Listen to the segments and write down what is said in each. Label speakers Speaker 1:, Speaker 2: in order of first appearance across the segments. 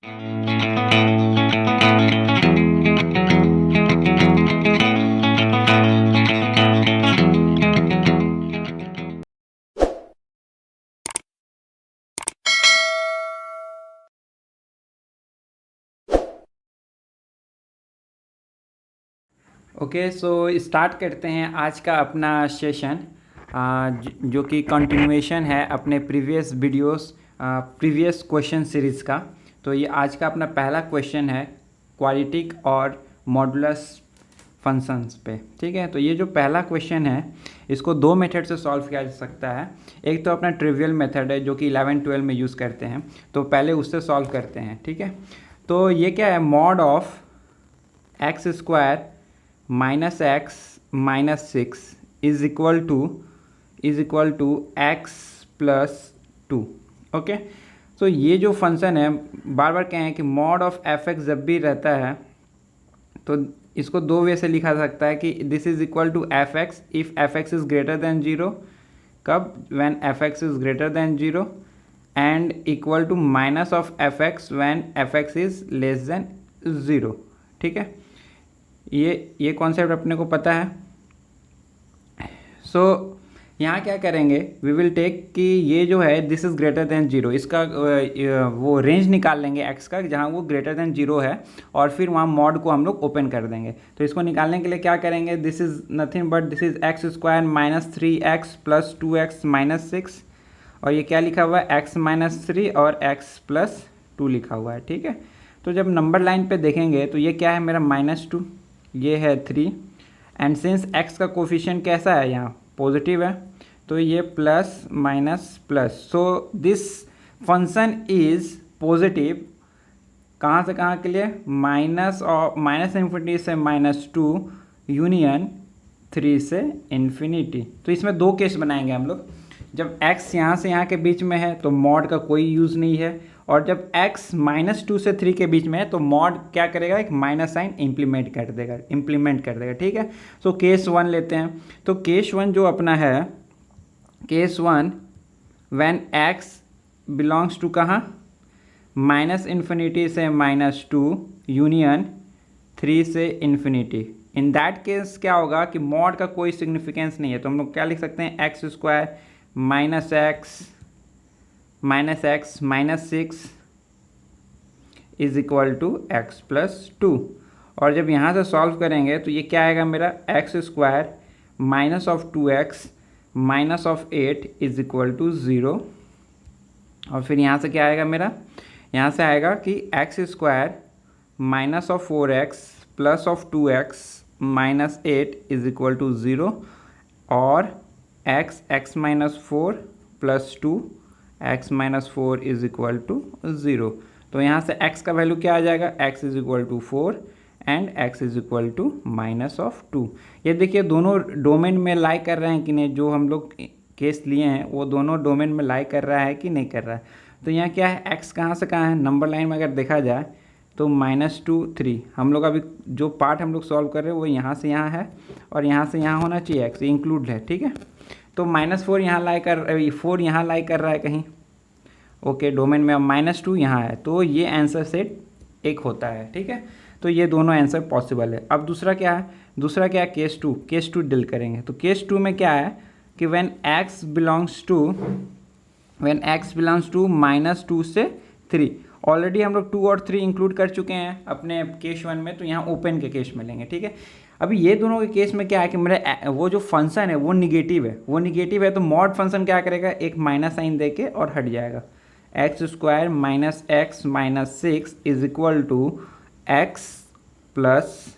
Speaker 1: Okay, so start करते हैं आज का अपना सेशन, जो कि कंटिन्यूएशन है अपने previous videos, previous question series का। तो ये आज का अपना पहला क्वेश्चन है क्वाड्रेटिक और मॉडुलस फंक्शंस पे। ठीक है, तो ये जो पहला क्वेश्चन है इसको दो मेथड से सॉल्व किया जा सकता है। एक तो अपना ट्रिवियल मेथड है जो कि 11-12 में यूज़ करते हैं, तो पहले उससे सॉल्व करते हैं। ठीक है, तो ये क्या है, mod of X square minus X minus 6 is equal to x plus 2। Okay, तो ये जो फंक्शन है, बार बार कहें कि मॉड ऑफ एफ एक्स जब भी रहता है तो इसको दो वे से लिखा जा सकता है कि this is equal to F X if F X is greater than zero. कब? When F X is greater than zero, and equal to minus of F X when F X is less than zero. ठीक है, ये concept अपने को पता है। सो यहाँ क्या करेंगे, वी विल टेक कि ये जो है this is greater than zero, इसका वो रेंज निकाल लेंगे एक्स का जहाँ वो ग्रेटर देन जीरो है, और फिर वहाँ मॉड को हम लोग ओपन कर देंगे। तो इसको निकालने के लिए क्या करेंगे, this is nothing but this is x square minus 3x plus 2x minus 6, और ये क्या लिखा हुआ है, एक्स माइनस 3 और x प्लस 2 लिखा हुआ है। ठीक है, तो जब नंबर लाइन पे देखेंगे तो ये क्या है मेरा -2, ये है 3, एंड सिंस x का कोफिशिएंट कैसा है यहाँ पॉजिटिव है, तो ये plus minus plus, so this function is positive कहाँ से कहाँ के लिए, माइनस इन्फिनिटी से -2 यूनियन 3 से इन्फिनिटी। तो इसमें दो केस बनाएंगे हम लोग। जब x यहाँ से यहाँ के बीच में है तो मॉड का कोई यूज़ नहीं है, और जब x -2 से 3 के बीच में है तो मॉड क्या करेगा, एक माइनस साइन इम्प्लीमेंट कर देगा। ठीक है, सो केस 1 लेते हैं। तो केस 1 जो अपना है, case 1 when x belongs to कहाँ, माइनस इन्फिनिटी से -2 यूनियन 3 से इन्फिनिटी। इन दैट केस क्या होगा कि मॉड का कोई सिग्निफिकेंस नहीं है, तो हम लोग क्या लिख सकते हैं, X square minus X minus 6 is equal to x plus 2। और जब यहाँ से सॉल्व करेंगे तो ये क्या आएगा मेरा, X square minus of 2x minus of 8 is equal to 0। और फिर यहाँ से क्या आएगा मेरा, यहाँ से आएगा कि X square minus of 4x plus of 2x minus 8 is equal to 0, और x minus 4 plus 2 x minus 4 is equal to 0। तो यहाँ से x का वैल्यू क्या आ जाएगा, x is equal to 4 and x is equal to minus of 2। ये देखिए दोनों डोमेन में लाई कर रहे हैं कि नहीं, जो हम लोग केस लिए हैं वो दोनों डोमेन में लाई कर रहा है कि नहीं कर रहा है। तो यहाँ क्या है, x कहाँ से कहाँ है, नंबर लाइन में अगर देखा जाए तो -2 3, हम लोग अभी जो पार्ट हम लोग सॉल्व कर रहे हैं वो यहाँ से यहाँ है, और यहाँ से यहाँ होना चाहिए x इंक्लूड है। ठीक है, तो -4 यहाँ लाई कर 4 यहाँ लाई कर रहा है कहीं, ओके डोमेन में, अब -2 यहाँ है, तो ये आंसर सेट एक होता है। ठीक है, तो ये दोनों आंसर पॉसिबल है। अब दूसरा क्या है, केस 2 डील करेंगे। तो केस 2 में क्या है कि व्हेन x बिलोंग्स टू -2 से 3, ऑलरेडी हम लोग 2 और 3 इंक्लूड कर चुके हैं अपने केस 1 में, तो यहाँ ओपन के केस में लेंगे। ठीक है, अभी ये दोनों के केस में क्या है कि मेरा वो जो फंक्शन है वो निगेटिव है, तो मॉड फंक्शन क्या करेगा, एक माइनस साइन दे के और हट जाएगा। X square minus X minus 6 is equal to x plus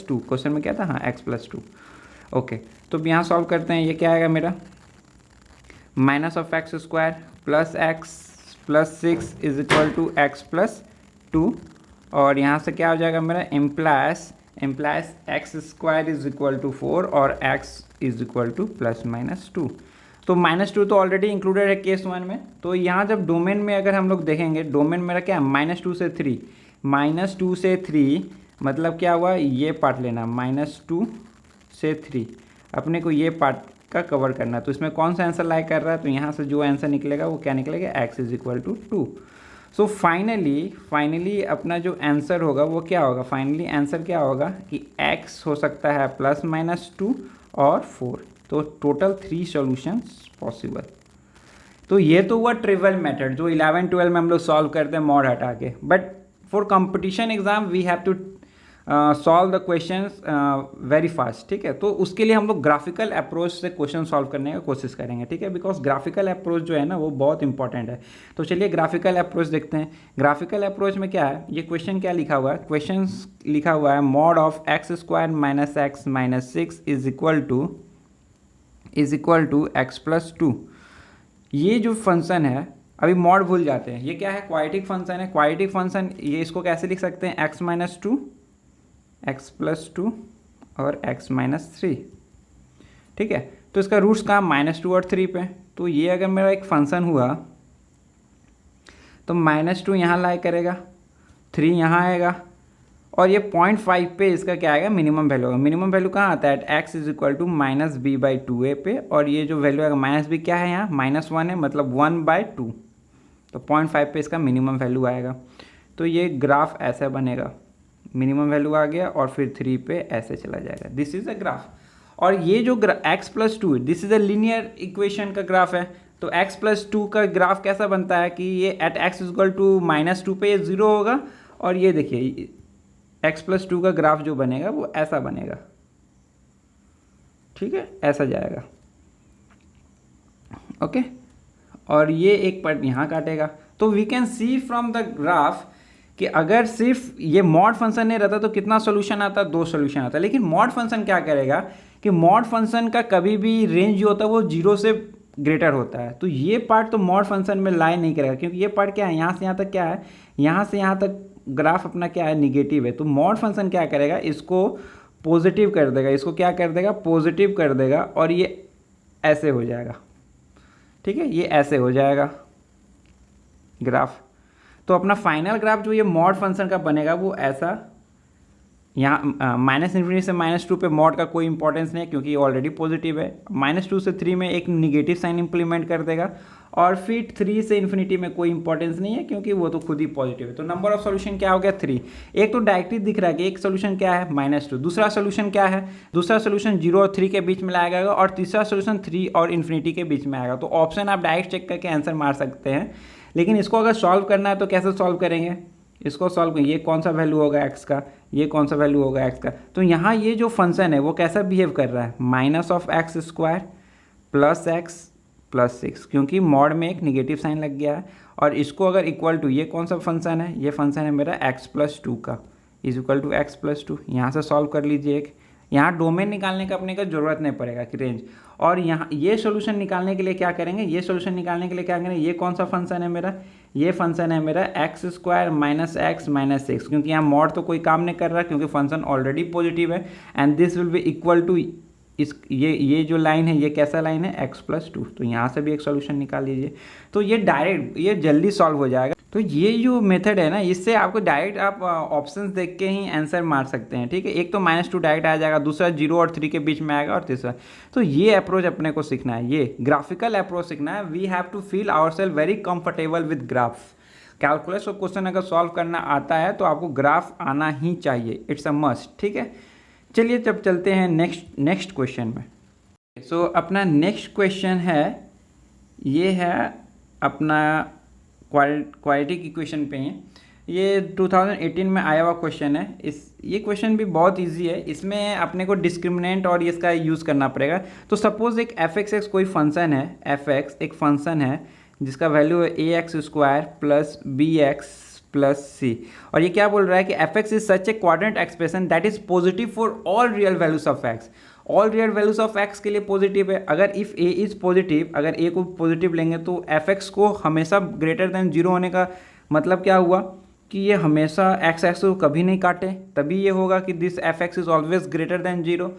Speaker 1: 2 question में क्या था, हाँ x+2। ओके, तो अब यहाँ सॉल्व करते हैं, ये क्या आएगा मेरा, minus of X square plus X plus 6 is equal to x plus 2, और यहाँ से क्या हो जाएगा मेरा, implies X square is equal to 4 और एक्स इज इक्वल टू ±2। तो -2 तो ऑलरेडी इंक्लूडेड है केस 1 में। तो यहाँ जब डोमेन में अगर हम लोग देखेंगे, डोमेन मेरा क्या है, -2 से 3 मतलब क्या हुआ, ये पार्ट लेना, -2 से 3 अपने को ये पार्ट का कवर करना है। तो इसमें कौन सा आंसर लाई कर रहा है, तो यहाँ से जो आंसर निकलेगा वो क्या निकलेगा, x is equal to 2। So finally अपना जो आंसर होगा वो क्या होगा, फाइनली आंसर क्या होगा कि x हो सकता है ±2 और 4। तो टोटल 3 सॉल्यूशंस पॉसिबल। तो ये तो हुआ ट्रिवियल मेथड जो 11-12 में हम लोग सॉल्व करते हैं मॉड हटा के। But for competition exam we have to solve the questions very fast, ठीक है। तो उसके लिए हम लोग ग्राफिकल अप्रोच से क्वेश्चन सॉल्व करने का कोशिश करेंगे, ठीक है, बिकॉज ग्राफिकल अप्रोच जो है ना वो बहुत इंपॉर्टेंट है। तो चलिए ग्राफिकल अप्रोच देखते हैं। ग्राफिकल अप्रोच में क्या है, ये क्वेश्चन क्या लिखा हुआ है, क्वेश्चन लिखा हुआ है mod of x² - x - 6 is equal to x + 2। ये जो फंक्शन है, अभी मॉड भूल जाते हैं, ये क्या है, क्वाड्रेटिक फंक्शन है। क्वाड्रेटिक फंक्शन ये इसको कैसे लिख सकते हैं, x - 2 x + 2 और x - 3, ठीक है। तो इसका रूट्स कहाँ, -2 और 3 पे। तो ये अगर मेरा एक फंक्शन हुआ तो -2 यहाँ लाई करेगा, 3 यहाँ आएगा, और ये 0.5 पे इसका क्या आएगा, मिनिमम वैल्यू होगा। मिनिमम वैल्यू कहाँ आता है, x is equal to -b/2a पे, और ये जो वैल्यू आएगा -b क्या है यहाँ, -1 है, मतलब 1/2। तो 0.5 पे इसका मिनिमम वैल्यू आएगा। तो ये ग्राफ ऐसा बनेगा, मिनिमम वैल्यू आ गया और फिर 3 पे ऐसे चला जाएगा। This is a graph. और ये जो x + 2 this is a linear equation का ग्राफ है। तो x + 2 का ग्राफ कैसा बनता है कि ये at x is equal to -2 पे ये 0 होगा, और ये देखिए x + 2 का ग्राफ जो बनेगा वो ऐसा बनेगा, ठीक है, ऐसा जाएगा, ओके। और ये एक पार्ट यहाँ काटेगा। तो we can see from the graph कि अगर सिर्फ ये मॉड फंक्शन नहीं रहता तो कितना सोल्यूशन आता, 2 सोल्यूशन आता। लेकिन मॉड फंक्शन क्या करेगा कि मॉड फंक्शन का कभी भी रेंज जो होता है वो 0 से ग्रेटर होता है। तो ये पार्ट तो मॉड फंक्शन में लाई नहीं करेगा, क्योंकि ये पार्ट क्या है, यहाँ से यहाँ तक क्या है, यहाँ से यहाँ तक ग्राफ अपना क्या है, निगेटिव है। तो मॉड फंक्शन क्या करेगा, इसको पॉजिटिव कर देगा, इसको क्या कर देगा, पॉजिटिव कर देगा, और ये ऐसे हो जाएगा, ठीक है, ये ऐसे हो जाएगा ग्राफ। तो अपना फाइनल ग्राफ जो ये मॉड फंक्शन का बनेगा वो ऐसा, यहाँ -∞ से -2 पे मॉड का कोई इंपॉर्टेंस नहीं है क्योंकि ये ऑलरेडी पॉजिटिव है। -2 से 3 में एक निगेटिव साइन इंप्लीमेंट कर देगा, और फिर 3 से इन्फिनिटी में कोई इंपॉर्टेंस नहीं है क्योंकि वो तो खुद ही पॉजिटिव है। तो नंबर ऑफ सोल्यूशन क्या हो गया, 3। एक तो डायरेक्टली दिख रहा है कि एक सोल्यूशन क्या है, -2। दूसरा सोल्यूशन क्या है, दूसरा सोल्यूशन 0 और 3 के बीच में लाया गया, और तीसरा सोल्यूशन 3 और इन्फिनिटी के बीच में आएगा। तो ऑप्शन आप डायरेक्ट चेक करके आंसर मार सकते हैं। लेकिन इसको अगर सॉल्व करना है तो कैसे सॉल्व करेंगे, इसको सॉल्व करेंगे, ये कौन सा वैल्यू होगा x का, ये कौन सा वैल्यू होगा x का। तो यहाँ ये जो फंक्शन है वो कैसा बिहेव कर रहा है, -(x² + x + 6, क्योंकि मॉड में एक निगेटिव साइन लग गया है। और इसको अगर इक्वल टू, ये कौन सा फंक्शन है, ये फंक्शन है मेरा x + 2 का, इज इक्वल टू x + 2। यहाँ से सॉल्व कर लीजिए। एक यहाँ डोमेन निकालने का अपने का जरूरत नहीं पड़ेगा कि रेंज। और यहाँ ये सोल्यूशन निकालने के लिए क्या करेंगे, ये सोल्यूशन निकालने के लिए क्या करेंगे, ये कौन सा फंक्शन है मेरा, ये फंक्शन है मेरा x² - x - 6, क्योंकि यहाँ मॉड तो कोई काम नहीं कर रहा क्योंकि फंक्शन ऑलरेडी पॉजिटिव है। And this will be equal to इस, ये जो लाइन है ये कैसा लाइन है, x + 2। तो यहाँ से भी एक सोल्यूशन निकाल लीजिए। तो ये डायरेक्ट, ये जल्दी सॉल्व हो जाएगा। तो ये जो मेथड है ना, इससे आपको डायरेक्ट आप ऑप्शंस देख के ही आंसर मार सकते हैं, ठीक है। एक तो -2 डायरेक्ट आ जाएगा, दूसरा 0 और 3 के बीच में आएगा, और तीसरा। तो ये अप्रोच अपने को सीखना है, ये ग्राफिकल अप्रोच सीखना है। We have to feel ourselves very comfortable with graphs. Calculus का क्वेश्चन अगर सॉल्व करना आता है तो आपको ग्राफ आना ही चाहिए, इट्स अ मस्ट, ठीक है। चलिए जब चलते हैं नेक्स्ट क्वेश्चन में। सो अपना नेक्स्ट क्वेश्चन है, ये है अपना क्वाड्रेटिक इक्वेशन पे है। ये 2018 में आया हुआ क्वेश्चन है। ये क्वेश्चन भी बहुत इजी है। इसमें अपने को डिस्क्रिमिनेंट और इसका यूज़ करना पड़ेगा। तो सपोज एक f(x) कोई फंक्शन है, f(x) एक फंक्शन है जिसका वैल्यू है ax² + bx + c, और ये क्या बोल रहा है कि f(x) is such A quadrant expression that is positive for all real values of x। All real values of x के लिए पॉजिटिव है। अगर इफ़ a इज पॉजिटिव, अगर a को पॉजिटिव लेंगे तो f(x) को हमेशा ग्रेटर देन 0 होने का मतलब क्या हुआ कि ये हमेशा x एक्सिस को कभी नहीं काटे, तभी ये होगा कि this f(x) is always greater than 0।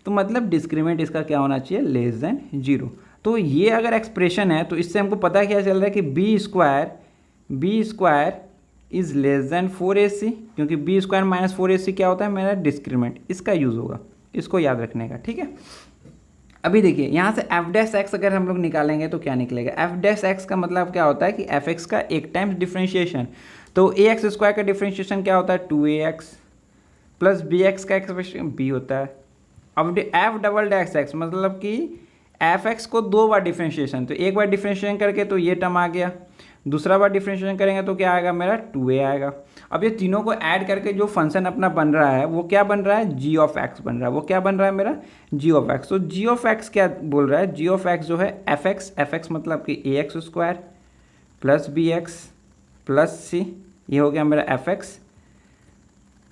Speaker 1: तो मतलब डिस्क्रिमिनेंट इसका क्या होना चाहिए, लेस देन 0। तो ये अगर एक्सप्रेशन है तो इससे हमको पता क्या चल रहा है कि b² is less than 4ac, क्योंकि b² - 4ac क्या होता है मेरा डिस्क्रिमिनेंट। इसका यूज़ होगा, इसको याद रखने का, ठीक है। अभी देखिए यहाँ से एफ डैश एक्स अगर हम लोग निकालेंगे तो क्या निकलेगा, एफ डैश एक्स का मतलब क्या होता है कि एफ एक्स का एक टाइम्स डिफ्रेंशिएशन, तो ए एक्स स्क्वायर का डिफ्रेंशिएशन क्या होता है 2ax प्लस बी एक्स का एक्सप्रेशन बी होता है। अब एफ डबल डैश एक्स मतलब कि एफ एक्स को 2 बार डिफ्रेंशिएशन, तो एक बार डिफ्रेंशिएशन करके तो ये टर्म आ गया, दूसरा बार डिफ्रेंशिएशन करेंगे तो क्या आएगा मेरा 2a आएगा। अब ये तीनों को ऐड करके जो फंक्शन अपना बन रहा है वो क्या बन रहा है, जी ऑफ एक्स बन रहा है। वो क्या बन रहा है मेरा, जी ऑफ एक्स। तो जी ऑफ एक्स क्या बोल रहा है, जी ऑफ एक्स जो है एफ एक्स मतलब कि A X square plus B X plus C, ये हो गया मेरा F X.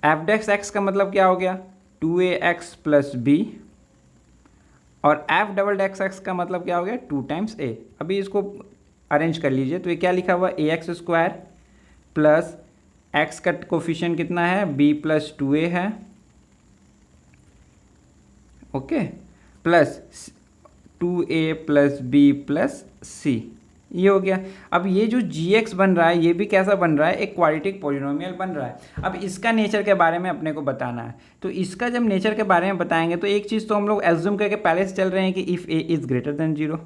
Speaker 1: F dash X का मतलब क्या हो गया 2ax प्लस बी, और एफ डबल डैश एक्स का मतलब क्या हो गया 2 टाइम्स ए। अभी इसको अरेंज कर लीजिए, तो ये क्या लिखा हुआ ए एक्स स्क्वायर प्लस एक्स का कोफिशिएंट कितना है b प्लस 2a है, okay, plus 2a plus b plus c, ये हो गया। अब ये जो gx बन रहा है ये भी कैसा बन रहा है, एक क्वाड्रेटिक पॉलिनोमियल बन रहा है। अब इसका नेचर के बारे में अपने को बताना है, तो इसका जब नेचर के बारे में बताएंगे तो एक चीज़ तो हम लोग एज्यूम करके पहले से चल रहे हैं कि if a is greater than 0,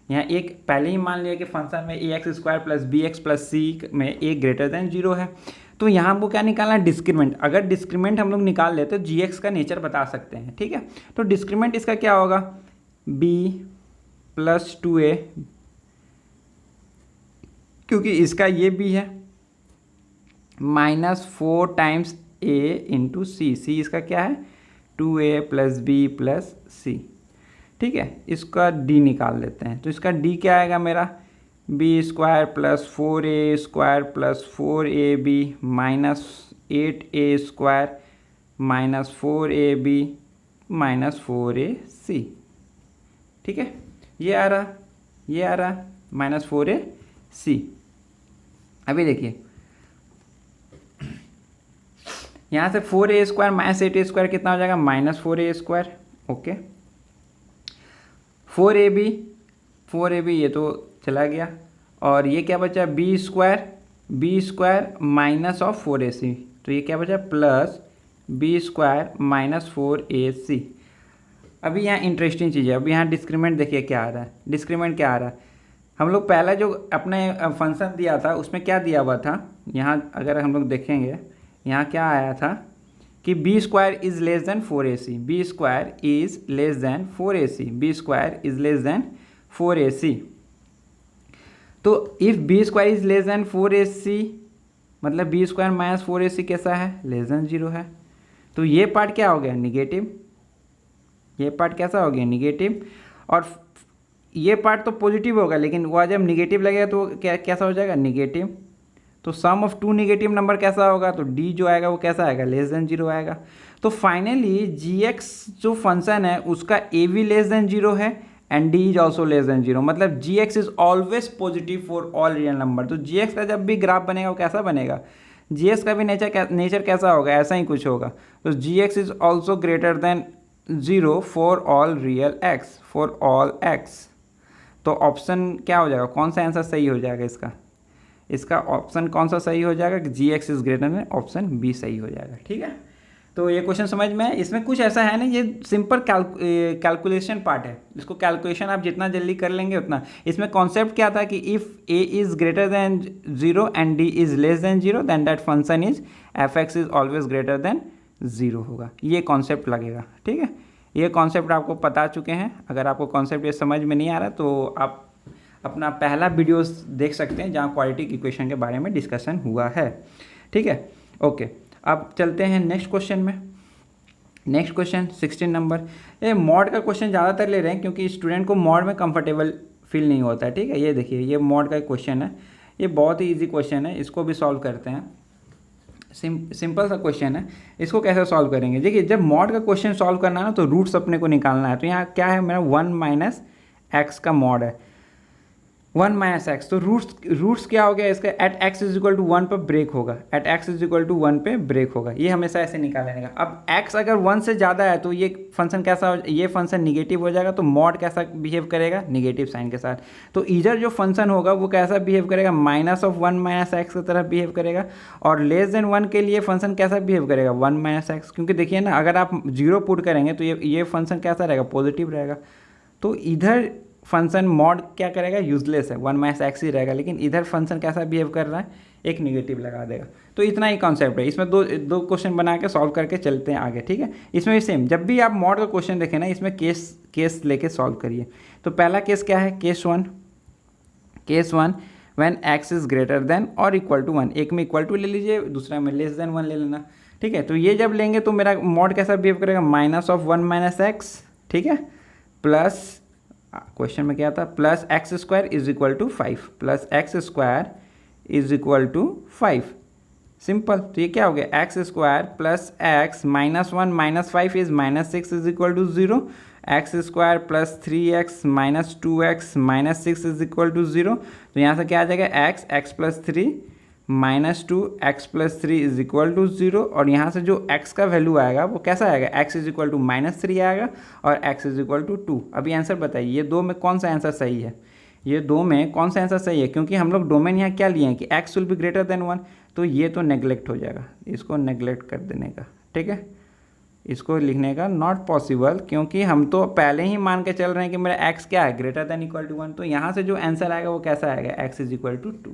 Speaker 1: यहाँ एक पहले ही मान लिया कि फंक्शन में A X square plus B X plus C में ए ग्रेटर देन 0 है, तो यहाँ हमको क्या निकालना है डिस्क्रीमेंट। अगर डिस्क्रीमेंट हम लोग निकाल लेते तो जी एक्स का नेचर बता सकते हैं, ठीक है। तो डिस्क्रीमेंट इसका क्या होगा b प्लस 2a, क्योंकि इसका ये b है, माइनस 4 टाइम्स a इंटू सी, सी इसका क्या है 2a प्लस बी प्लस सी, ठीक है। इसका d निकाल लेते हैं, तो इसका d क्या आएगा मेरा B square plus 4a square plus 4ab minus 8a square minus 4ab minus 4ac, ठीक है। ये आ रहा माइनस 4ac। अभी देखिए यहाँ से 4a square minus 8a square कितना हो जाएगा minus 4a square, okay. 4ab ये तो चला गया, और ये क्या बचा B square minus of 4ac, तो ये क्या बचा plus B square minus 4ac। अभी यहाँ इंटरेस्टिंग चीज़ है, अभी यहाँ डिस्क्रीमेंट देखिए क्या आ रहा है, डिस्क्रीमेंट क्या आ रहा है, हम लोग पहला जो अपने फंक्शन दिया था उसमें क्या दिया हुआ था, यहाँ अगर हम लोग देखेंगे यहाँ क्या आया था कि B square is less than 4ac, B square is less than 4ac, B square is less than 4ac। तो if B square is less than 4ac मतलब बी स्क्वायर माइनस 4ac कैसा है लेस देन 0 है, तो ये part क्या हो गया निगेटिव, ये पार्ट कैसा हो गया निगेटिव, और ये पार्ट तो पॉजिटिव होगा लेकिन वह जब निगेटिव लगेगा तो क्या कैसा हो जाएगा निगेटिव। तो सम ऑफ 2 निगेटिव नंबर कैसा होगा, तो d जो आएगा वो कैसा आएगा लेस देन 0 आएगा। तो फाइनली gx जो फंक्शन है उसका a भी लेस देन 0 है and d is also less than 0, मतलब gx is always positive for all real number. तो gx का जब भी ग्राफ बनेगा वो कैसा बनेगा, gx का भी नेचर कैसा होगा, ऐसा ही कुछ होगा। तो gx is also greater than 0 for all real x, for all x। तो ऑप्शन क्या हो जाएगा, कौन सा आंसर सही हो जाएगा इसका ऑप्शन कौन सा सही हो जाएगा कि g x is greater than, option B सही हो जाएगा, ठीक है। तो ये क्वेश्चन समझ में है, इसमें कुछ ऐसा है ना, ये सिंपल कैलकुलेशन पार्ट है, इसको कैलकुलेशन आप जितना जल्दी कर लेंगे उतना। इसमें कॉन्सेप्ट क्या था कि if a is greater than 0 and d is less than 0 then that function is F x is always greater than 0 होगा, ये कॉन्सेप्ट लगेगा, ठीक है। ये कॉन्सेप्ट आपको बता चुके हैं। अगर आपको कॉन्सेप्ट ये समझ में नहीं आ रहा तो आप अपना पहला वीडियोस देख सकते हैं जहाँ क्वाड्रेटिक इक्वेशन के बारे में डिस्कशन हुआ है, ठीक है, ओके। अब चलते हैं नेक्स्ट क्वेश्चन में। नेक्स्ट क्वेश्चन 16 नंबर, ये मॉड का क्वेश्चन ज़्यादातर ले रहे हैं क्योंकि स्टूडेंट को मॉड में कंफर्टेबल फील नहीं होता है, ठीक है। ये देखिए ये मॉड का क्वेश्चन है, ये बहुत ही ईजी क्वेश्चन है, इसको भी सॉल्व करते हैं। सिंपल सा क्वेश्चन है, इसको कैसे सॉल्व करेंगे, देखिए जब मॉड का क्वेश्चन सॉल्व करना है ना तो रूट्स अपने को निकालना है। तो यहाँ क्या है मेरा 1 माइनस एक्स का मॉड है, 1 माइनस एक्स, तो रूट्स क्या हो गया इसका, at x is equal to 1 पर ब्रेक होगा, at x is equal to 1 पे ब्रेक होगा, ये हमेशा ऐसे निकाल लेने का। अब एक्स अगर 1 से ज़्यादा है तो ये फंक्शन कैसा हो, ये फंक्शन निगेटिव हो जाएगा, तो मॉड कैसा बिहेव करेगा, निगेटिव साइन के साथ। तो इधर जो फंक्शन होगा वो कैसा बिहेव करेगा, -1 माइनस एक्स की तरह बिहेव करेगा, और लेस देन 1 के लिए फंक्शन कैसा बिहेव करेगा, 1 माइनस एक्स, क्योंकि देखिए ना अगर आप 0 पुट करेंगे तो ये फंक्शन कैसा रहेगा, पॉजिटिव रहेगा। तो इधर फंक्शन मॉड क्या करेगा, यूजलेस है, 1 माइनस एक्स ही रहेगा, लेकिन इधर फंक्शन कैसा बिहेव कर रहा है, एक निगेटिव लगा देगा। तो इतना ही कॉन्सेप्ट है, इसमें दो क्वेश्चन बना के सॉल्व करके चलते हैं आगे, ठीक है। इसमें भी सेम, जब भी आप मॉड का क्वेश्चन देखें ना, इसमें केस लेके सॉल्व करिए। तो पहला केस क्या है, case one when x is greater then और इक्वल टू 1, एक में इक्वल टू ले लीजिए, दूसरा में लेस देन 1 ले लेना, ठीक है। तो ये जब लेंगे तो मेरा मॉड कैसा बिहेव करेगा, -1 माइनस एक्स, ठीक है, प्लस क्वेश्चन में क्या था, plus X square is equal to 5, plus X square is equal to 5, simple. तो ये क्या हो गया, X square plus X -1 minus 5 is -6 is equal to 0, X square plus 3x minus 2x minus 6 is equal to 0। तो यहाँ से क्या आ जाएगा, x plus 3 -2 x plus 3 is equal to 0, और यहाँ से जो x का वैल्यू आएगा वो कैसा आएगा, x इज इक्वल टू -3 आएगा और x इज इक्वल टू 2। अभी आंसर बताइए, ये दो में कौन सा आंसर सही है, ये दो में कौन सा आंसर सही है, क्योंकि हम लोग डोमेन यहाँ क्या लिए हैं कि x will be greater then 1, तो ये तो नेग्लेक्ट हो जाएगा, इसको नेग्लेक्ट कर देने का, ठीक है, इसको लिखने का नॉट पॉसिबल, क्योंकि हम तो पहले ही मान के चल रहे हैं कि मेरा x क्या है, ग्रेटर देन इक्वल टू 1। तो यहाँ से जो आंसर आएगा वो कैसा आएगा, x इज इक्वल टू 2,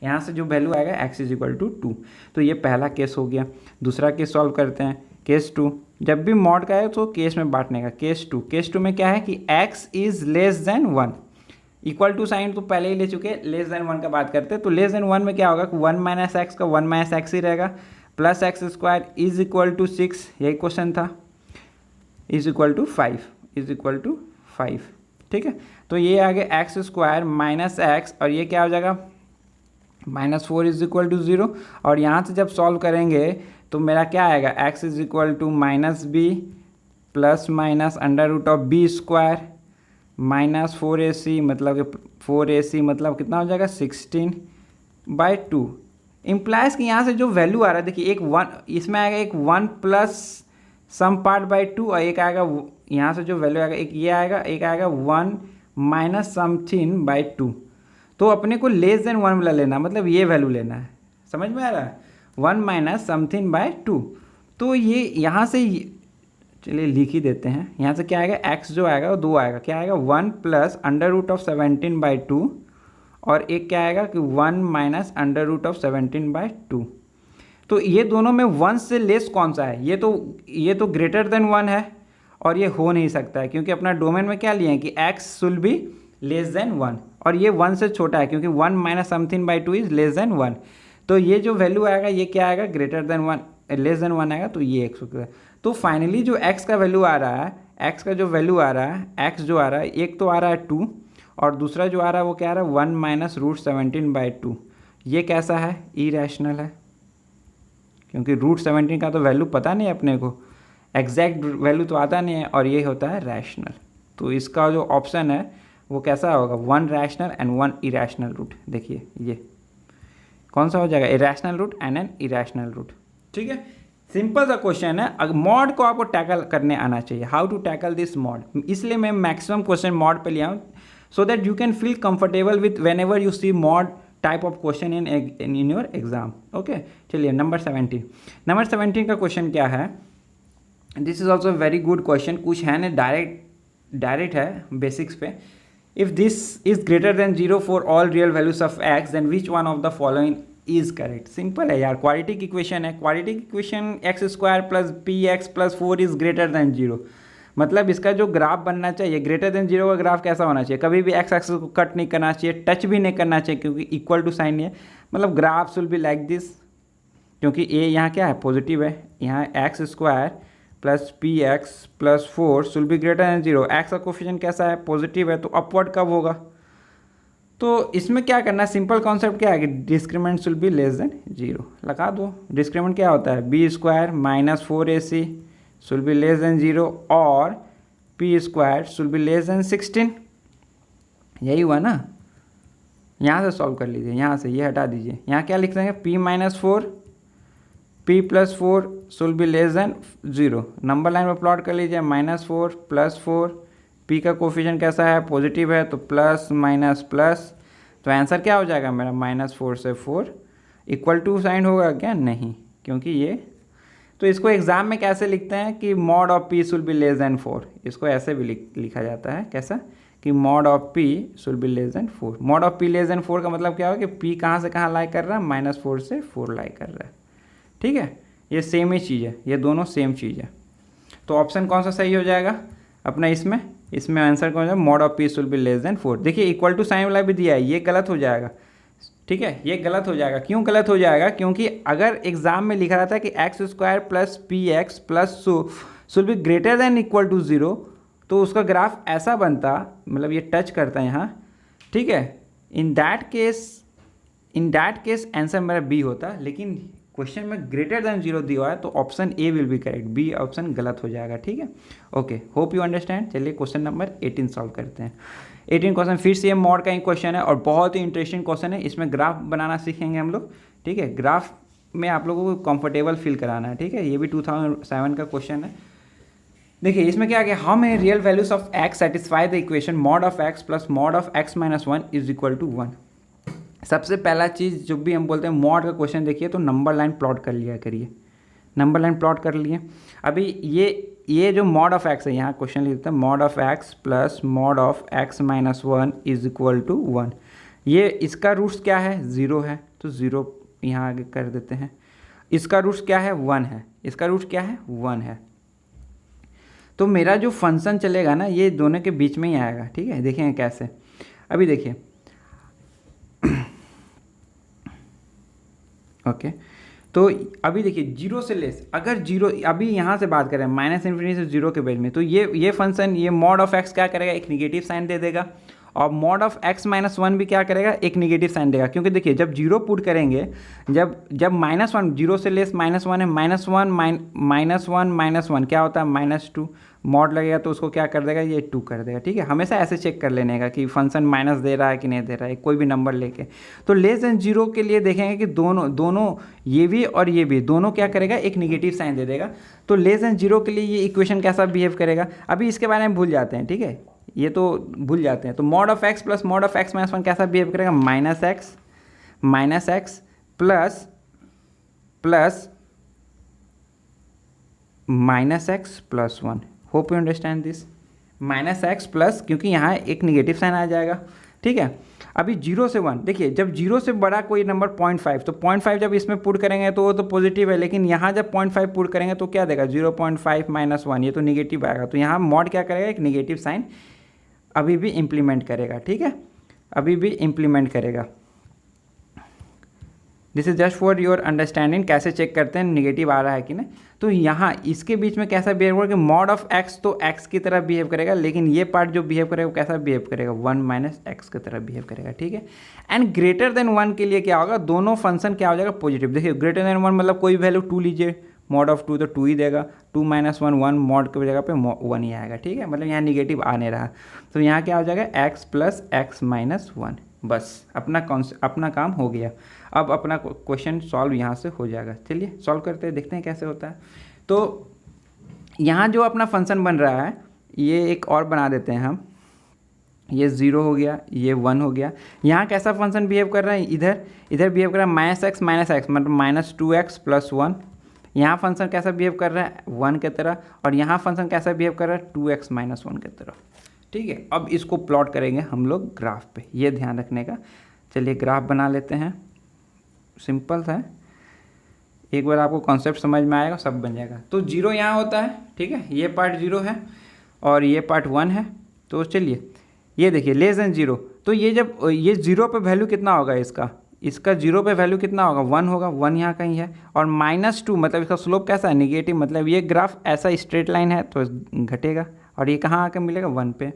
Speaker 1: यहाँ से जो वैल्यू आएगा x इज इक्वल टू 2। तो ये पहला केस हो गया। दूसरा केस सॉल्व करते हैं, केस 2, जब भी मॉड का है तो केस में बांटने का। केस 2 में क्या है कि x is less than 1, equal to sign तो पहले ही ले चुके, लेस देन 1 का बात करते हैं। तो लेस देन 1 में क्या होगा कि 1 माइनस एक्स का 1 माइनस एक्स ही रहेगा, plus X square is equal to 6, यही क्वेश्चन था, इज इक्वल टू 5, ठीक है। तो ये आ गया एक्स स्क्वायर माइनस एक्स, और ये क्या हो जाएगा, -4 इज इक्वल टू 0, और यहाँ से जब सॉल्व करेंगे तो मेरा क्या आएगा, x is equal to -b plus minus under root of b square minus 4ac, मतलब कि 4ac मतलब कितना हो जाएगा, 16/2। इम्प्लाइज कि यहाँ से जो वैल्यू आ रहा है, देखिए एक 1 इसमें आएगा, एक 1 प्लस सम पार्ट बाई 2, और एक आएगा यहाँ से जो वैल्यू आएगा, एक ये आएगा, एक आएगा 1 माइनस समथिंग बाई 2। तो अपने को लेस देन 1 वाला लेना, मतलब ये वैल्यू लेना है, समझ में आ रहा है, 1 माइनस समथिंग बाय 2। तो ये यहाँ से चलिए लिख ही देते हैं, यहाँ से क्या आएगा, x जो आएगा वो 2 आएगा, क्या आएगा 1 प्लस अंडर रूट ऑफ 17/2, और एक क्या आएगा कि 1 माइनस अंडर रूट ऑफ 17/2। तो ये दोनों में 1 से लेस कौन सा है, ये तो ग्रेटर देन 1 है, और ये हो नहीं सकता है, क्योंकि अपना डोमेन में क्या लिए हैं कि x should be less than 1, और ये 1 से छोटा है, क्योंकि 1 minus something by 2 is less than 1। तो ये जो वैल्यू आएगा ये क्या आएगा, ग्रेटर देन 1, लेस देन 1 आएगा, तो ये x होगा। तो फाइनली जो x का वैल्यू आ रहा है, x का जो वैल्यू आ रहा है, x जो आ रहा है, एक तो आ रहा है 2, और दूसरा जो आ रहा है वो क्या आ रहा है, 1 माइनस रूट 17/2। ये कैसा है, इरेशनल है, क्योंकि रूट 17 का तो वैल्यू पता नहीं अपने को, एग्जैक्ट वैल्यू तो आता नहीं है, और ये होता है रैशनल। तो इसका जो ऑप्शन है वो कैसा होगा, 1 रैशनल एंड 1 इरेशनल रूट। देखिए ये कौन सा हो जाएगा, irrational root and an irrational root, ठीक है। सिंपल सा क्वेश्चन है, अगर मॉड को आपको टैकल करने आना चाहिए, how to tackle this mod, इसलिए मैं मैक्सिमम क्वेश्चन मॉड पे लिया हूँ, so that you can feel comfortable with whenever you see mod type of question in your exam, okay. चलिए नंबर 17 का क्वेश्चन क्या है, this is also very good question, कुछ है ना डायरेक्ट है बेसिक्स पे। If this is greater than 0 for all real values of x, then which one of the following is correct. Simple है यार, क्वाड्रेटिक इक्वेशन है, quadratic equation x square plus px plus 4 is greater than 0, मतलब इसका जो graph बनना चाहिए, greater than 0 का graph कैसा होना चाहिए, कभी भी x एक्सिस को कट नहीं करना चाहिए, टच भी नहीं करना चाहिए, क्योंकि इक्वल टू साइन है, मतलब graph will be like this, क्योंकि a यहाँ क्या है, पॉजिटिव है, यहाँ x square plus px plus 4 should be greater than 0, x का कोफिशिएंट कैसा है, पॉजिटिव है, तो अपवर्ड कब होगा। तो इसमें क्या करना है, सिंपल कॉन्सेप्ट क्या है कि discriminant should be less than 0, लगा दो। डिस्क्रिमिनेंट क्या होता है, b square minus 4ac should be less than 0, और p square should be less than 16, यही हुआ ना, यहाँ से सॉल्व कर लीजिए, यहाँ से ये हटा दीजिए, यहाँ क्या लिख देंगे p-4 p+4 should be less than 0। Number line में प्लॉट कर लीजिए, -4 +4, p का कोफिशिएंट कैसा है, पॉजिटिव है, तो प्लस माइनस प्लस, तो आंसर क्या हो जाएगा मेरा -4 से 4 इक्वल टू साइन होगा क्या, नहीं, क्योंकि ये, तो इसको एग्जाम में कैसे लिखते हैं कि mod of p should be less than 4, इसको ऐसे भी लिखा जाता है, कैसा कि mod of p should be less than 4। Mod of p less than 4 का मतलब क्या होगा कि p कहाँ से कहाँ लाई कर रहा है, -4 से 4 लाई कर रहा है, ठीक है, ये सेम ही चीज़ है, ये दोनों सेम चीज़ है। तो ऑप्शन कौन सा सही हो जाएगा अपना, इसमें आंसर कौन सा, mod of p should be less than 4। देखिए इक्वल टू साइन वाला भी दिया है, ये गलत हो जाएगा, ठीक है, ये गलत हो जाएगा। क्यों गलत हो जाएगा, क्योंकि अगर एग्जाम में लिखा रहता है कि x² + px plus should be greater than equal to 0, तो उसका ग्राफ ऐसा बनता, मतलब ये टच करता है यहाँ, ठीक है, इन दैट केस आंसर मेरा बी होता, लेकिन क्वेश्चन में ग्रेटर देन 0 दिया हुआ है, तो option A will be correct, B option गलत हो जाएगा, ठीक है। Okay, hope you understand. चलिए क्वेश्चन नंबर 18 सॉल्व करते हैं। 18 क्वेश्चन फिर से मॉड का ही क्वेश्चन है और बहुत ही इंटरेस्टिंग क्वेश्चन है, इसमें ग्राफ बनाना सीखेंगे हम लोग, ठीक है, ग्राफ में आप लोगों को कंफर्टेबल फील कराना है, ठीक है, ये भी 2007 का क्वेश्चन है। देखिए इसमें क्या है, how many real values of x satisfy the equation mod of x plus mod of x - 1 is equal to 1। सबसे पहला चीज़ जो भी हम बोलते हैं मॉड का क्वेश्चन देखिए तो नंबर लाइन प्लॉट कर लिया करिए, नंबर लाइन प्लॉट कर लिए। अभी ये जो मॉड ऑफ x है, यहाँ क्वेश्चन लिख देते हैं mod of x plus mod of x - 1 is equal to 1। ये इसका रूट्स क्या है, 0 है, तो 0 यहाँ आगे कर देते हैं। इसका रूट्स क्या है, 1 है, इसका रूट्स क्या है, 1 है। तो मेरा जो फंक्शन चलेगा ना, ये दोनों के बीच में ही आएगा, ठीक है, देखेंगे कैसे। अभी देखिए ओके, तो अभी देखिए 0 से लेस, अगर 0, अभी यहाँ से बात करें -∞ से 0 के बीच में, तो ये फंक्शन, ये मॉड ऑफ x क्या करेगा, एक निगेटिव साइन दे देगा, और मॉड ऑफ x - 1 भी क्या करेगा, एक निगेटिव साइन देगा। क्योंकि देखिए जब 0 पुट करेंगे, जब -1, 0 से लेस -1 है, -1 -1 क्या होता है, -2, मॉड लगेगा तो उसको क्या कर देगा, ये 2 कर देगा, ठीक है। हमेशा ऐसे चेक कर लेने का कि फंक्शन माइनस दे रहा है कि नहीं दे रहा है, कोई भी नंबर लेके। तो लेस देन 0 के लिए देखेंगे कि दोनों ये भी और ये भी दोनों क्या करेगा, एक निगेटिव साइन दे देगा। तो लेस देन 0 के लिए ये इक्वेशन कैसा बिहेव करेगा, अभी इसके बारे में भूल जाते हैं, ठीक है, ये तो भूल जाते हैं। तो mod of x plus mod of x - 1 कैसा बिहेव करेगा, -x plus -x + 1। Hope you understand this, -x plus, क्योंकि यहाँ एक निगेटिव साइन आ जाएगा, ठीक है। अभी 0 से 1, देखिए जब 0 से बड़ा कोई नंबर 0.5, तो 0.5 जब इसमें पुट करेंगे तो वो तो पॉजिटिव है, लेकिन यहाँ जब 0.5 पुट करेंगे तो क्या देगा, 0.5 - 1, ये तो निगेटिव आएगा। तो यहाँ मॉड क्या करेगा, एक निगेटिव साइन अभी भी इम्प्लीमेंट करेगा, ठीक है, अभी भी इम्प्लीमेंट करेगा। This is just for your understanding, कैसे चेक करते हैं निगेटिव आ रहा है कि नहीं। तो यहाँ इसके बीच में कैसा बिहेव करेगा, मॉड ऑफ x तो x की तरह बिहेव करेगा, लेकिन ये पार्ट जो बिहेव करेगा वो कैसा बिहेव करेगा, 1 - x की तरह बिहेव करेगा, ठीक है। एंड ग्रेटर देन 1 के लिए क्या होगा, दोनों फंक्शन क्या हो जाएगा, पॉजिटिव। देखिए ग्रेटर देन 1 मतलब कोई वैल्यू 2 लीजिए, मॉड ऑफ 2 तो 2 ही देगा, 2 - 1 1, मॉड की जगह पे 1 ही आएगा, ठीक है, मतलब यहाँ निगेटिव आ नहीं रहा। तो यहाँ क्या हो जाएगा, x प्लस x - 1, बस अपना काम हो गया। अब अपना क्वेश्चन सॉल्व यहाँ से हो जाएगा। चलिए सॉल्व करते हैं, देखते हैं कैसे होता है। तो यहाँ जो अपना फंक्शन बन रहा है, ये एक और बना देते हैं हम, ये 0 हो गया, ये 1 हो गया। यहाँ कैसा फंक्शन बिहेव कर रहा है, इधर बिहेव कर रहा है -x मतलब -2x + 1। यहाँ फंक्शन कैसा बिहेव कर रहा है, 1 की तरह, और यहाँ फंक्शन कैसा बिहेव कर रहा है, 2x - 1 की तरह, ठीक है। अब इसको प्लॉट करेंगे हम लोग ग्राफ पे, ये ध्यान रखने का। चलिए ग्राफ बना लेते हैं, सिंपल था, एक बार आपको कॉन्सेप्ट समझ में आएगा सब बन जाएगा। तो 0 यहाँ होता है, ठीक है, ये पार्ट 0 है और ये पार्ट 1 है। तो चलिए ये देखिए लेस देन 0, तो ये जब ये 0 पे वैल्यू कितना होगा, इसका 0 पे वैल्यू कितना होगा, 1 होगा, 1 यहाँ कहीं है। और -2 मतलब इसका स्लोप कैसा है, निगेटिव, मतलब ये ग्राफ ऐसा स्ट्रेट लाइन है तो घटेगा, और ये कहाँ आकर मिलेगा, 1 पे।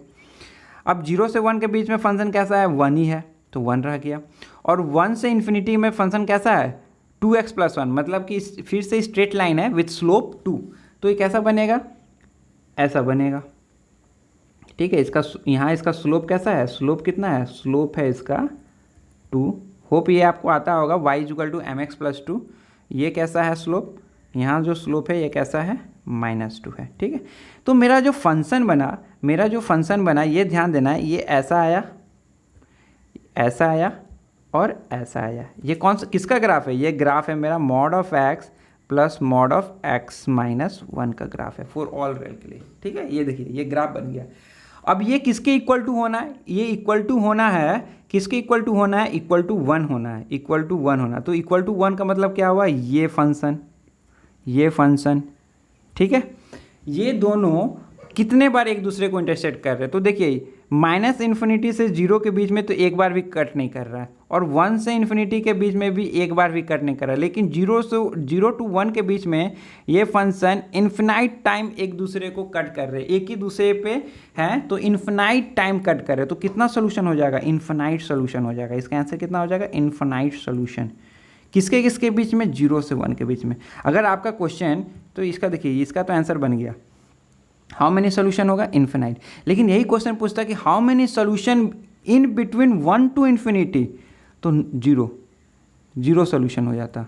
Speaker 1: अब 0 से 1 के बीच में फंक्शन कैसा है, 1 ही है, तो 1 रह गया। और 1 से इन्फिनिटी में फंक्शन कैसा है, 2x + 1, मतलब कि फिर से स्ट्रेट लाइन है विथ स्लोप 2, तो ये कैसा बनेगा, ऐसा बनेगा, ठीक है। इसका यहाँ इसका स्लोप कैसा है, स्लोप कितना है, स्लोप है इसका 2। होप ये आपको आता होगा, y equal to M X plus 2। ये कैसा है स्लोप, यहाँ जो स्लोप है ये कैसा है, -2 है। ठीक है, तो मेरा जो फंक्शन बना ये ध्यान देना है, ये ऐसा आया, ऐसा आया और ऐसा आया। ये कौन सा किसका ग्राफ है, ये ग्राफ है मेरा mod of x plus mod of x minus 1 का ग्राफ है फॉर ऑल रेल के लिए। ठीक है, ये देखिए ये ग्राफ बन गया। अब ये किसके इक्वल टू होना है, ये इक्वल टू होना है, किसके इक्वल टू होना है, इक्वल टू 1 होना है, इक्वल टू 1 होना। तो इक्वल टू 1 का मतलब क्या हुआ, ये फंक्शन। ठीक है, ये दोनों कितने बार एक दूसरे को इंटरसेक्ट कर रहे हैं, तो देखिए -∞ से 0 के बीच में तो एक बार भी कट नहीं कर रहा है, और 1 से ∞ के बीच में भी एक बार भी कट नहीं कर रहा है, लेकिन 0 to 1 के बीच में ये फंक्शन इन्फिनाइट टाइम एक दूसरे को कट कर रहे हैं, एक ही दूसरे पे हैं, तो इन्फिनाइट टाइम कट कर रहे हैं। तो कितना सोल्यूशन हो जाएगा, इन्फिनाइट सोल्यूशन हो जाएगा। इसका आंसर कितना हो जाएगा, इन्फिनाइट सोल्यूशन। किसके बीच में, 0 से 1 के बीच में। अगर आपका क्वेश्चन, तो इसका देखिए, इसका तो आंसर बन गया, हाउ मेनी सोल्यूशन होगा, इन्फिनाइट। लेकिन यही क्वेश्चन पूछता है कि how many solution in between 1 to ∞, तो 0 सोल्यूशन हो जाता।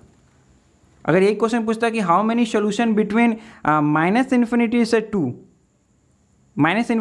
Speaker 1: अगर यही क्वेश्चन पूछता है कि हाउ मेनी सोल्यूशन बिटवीन -∞ से 2, -∞ से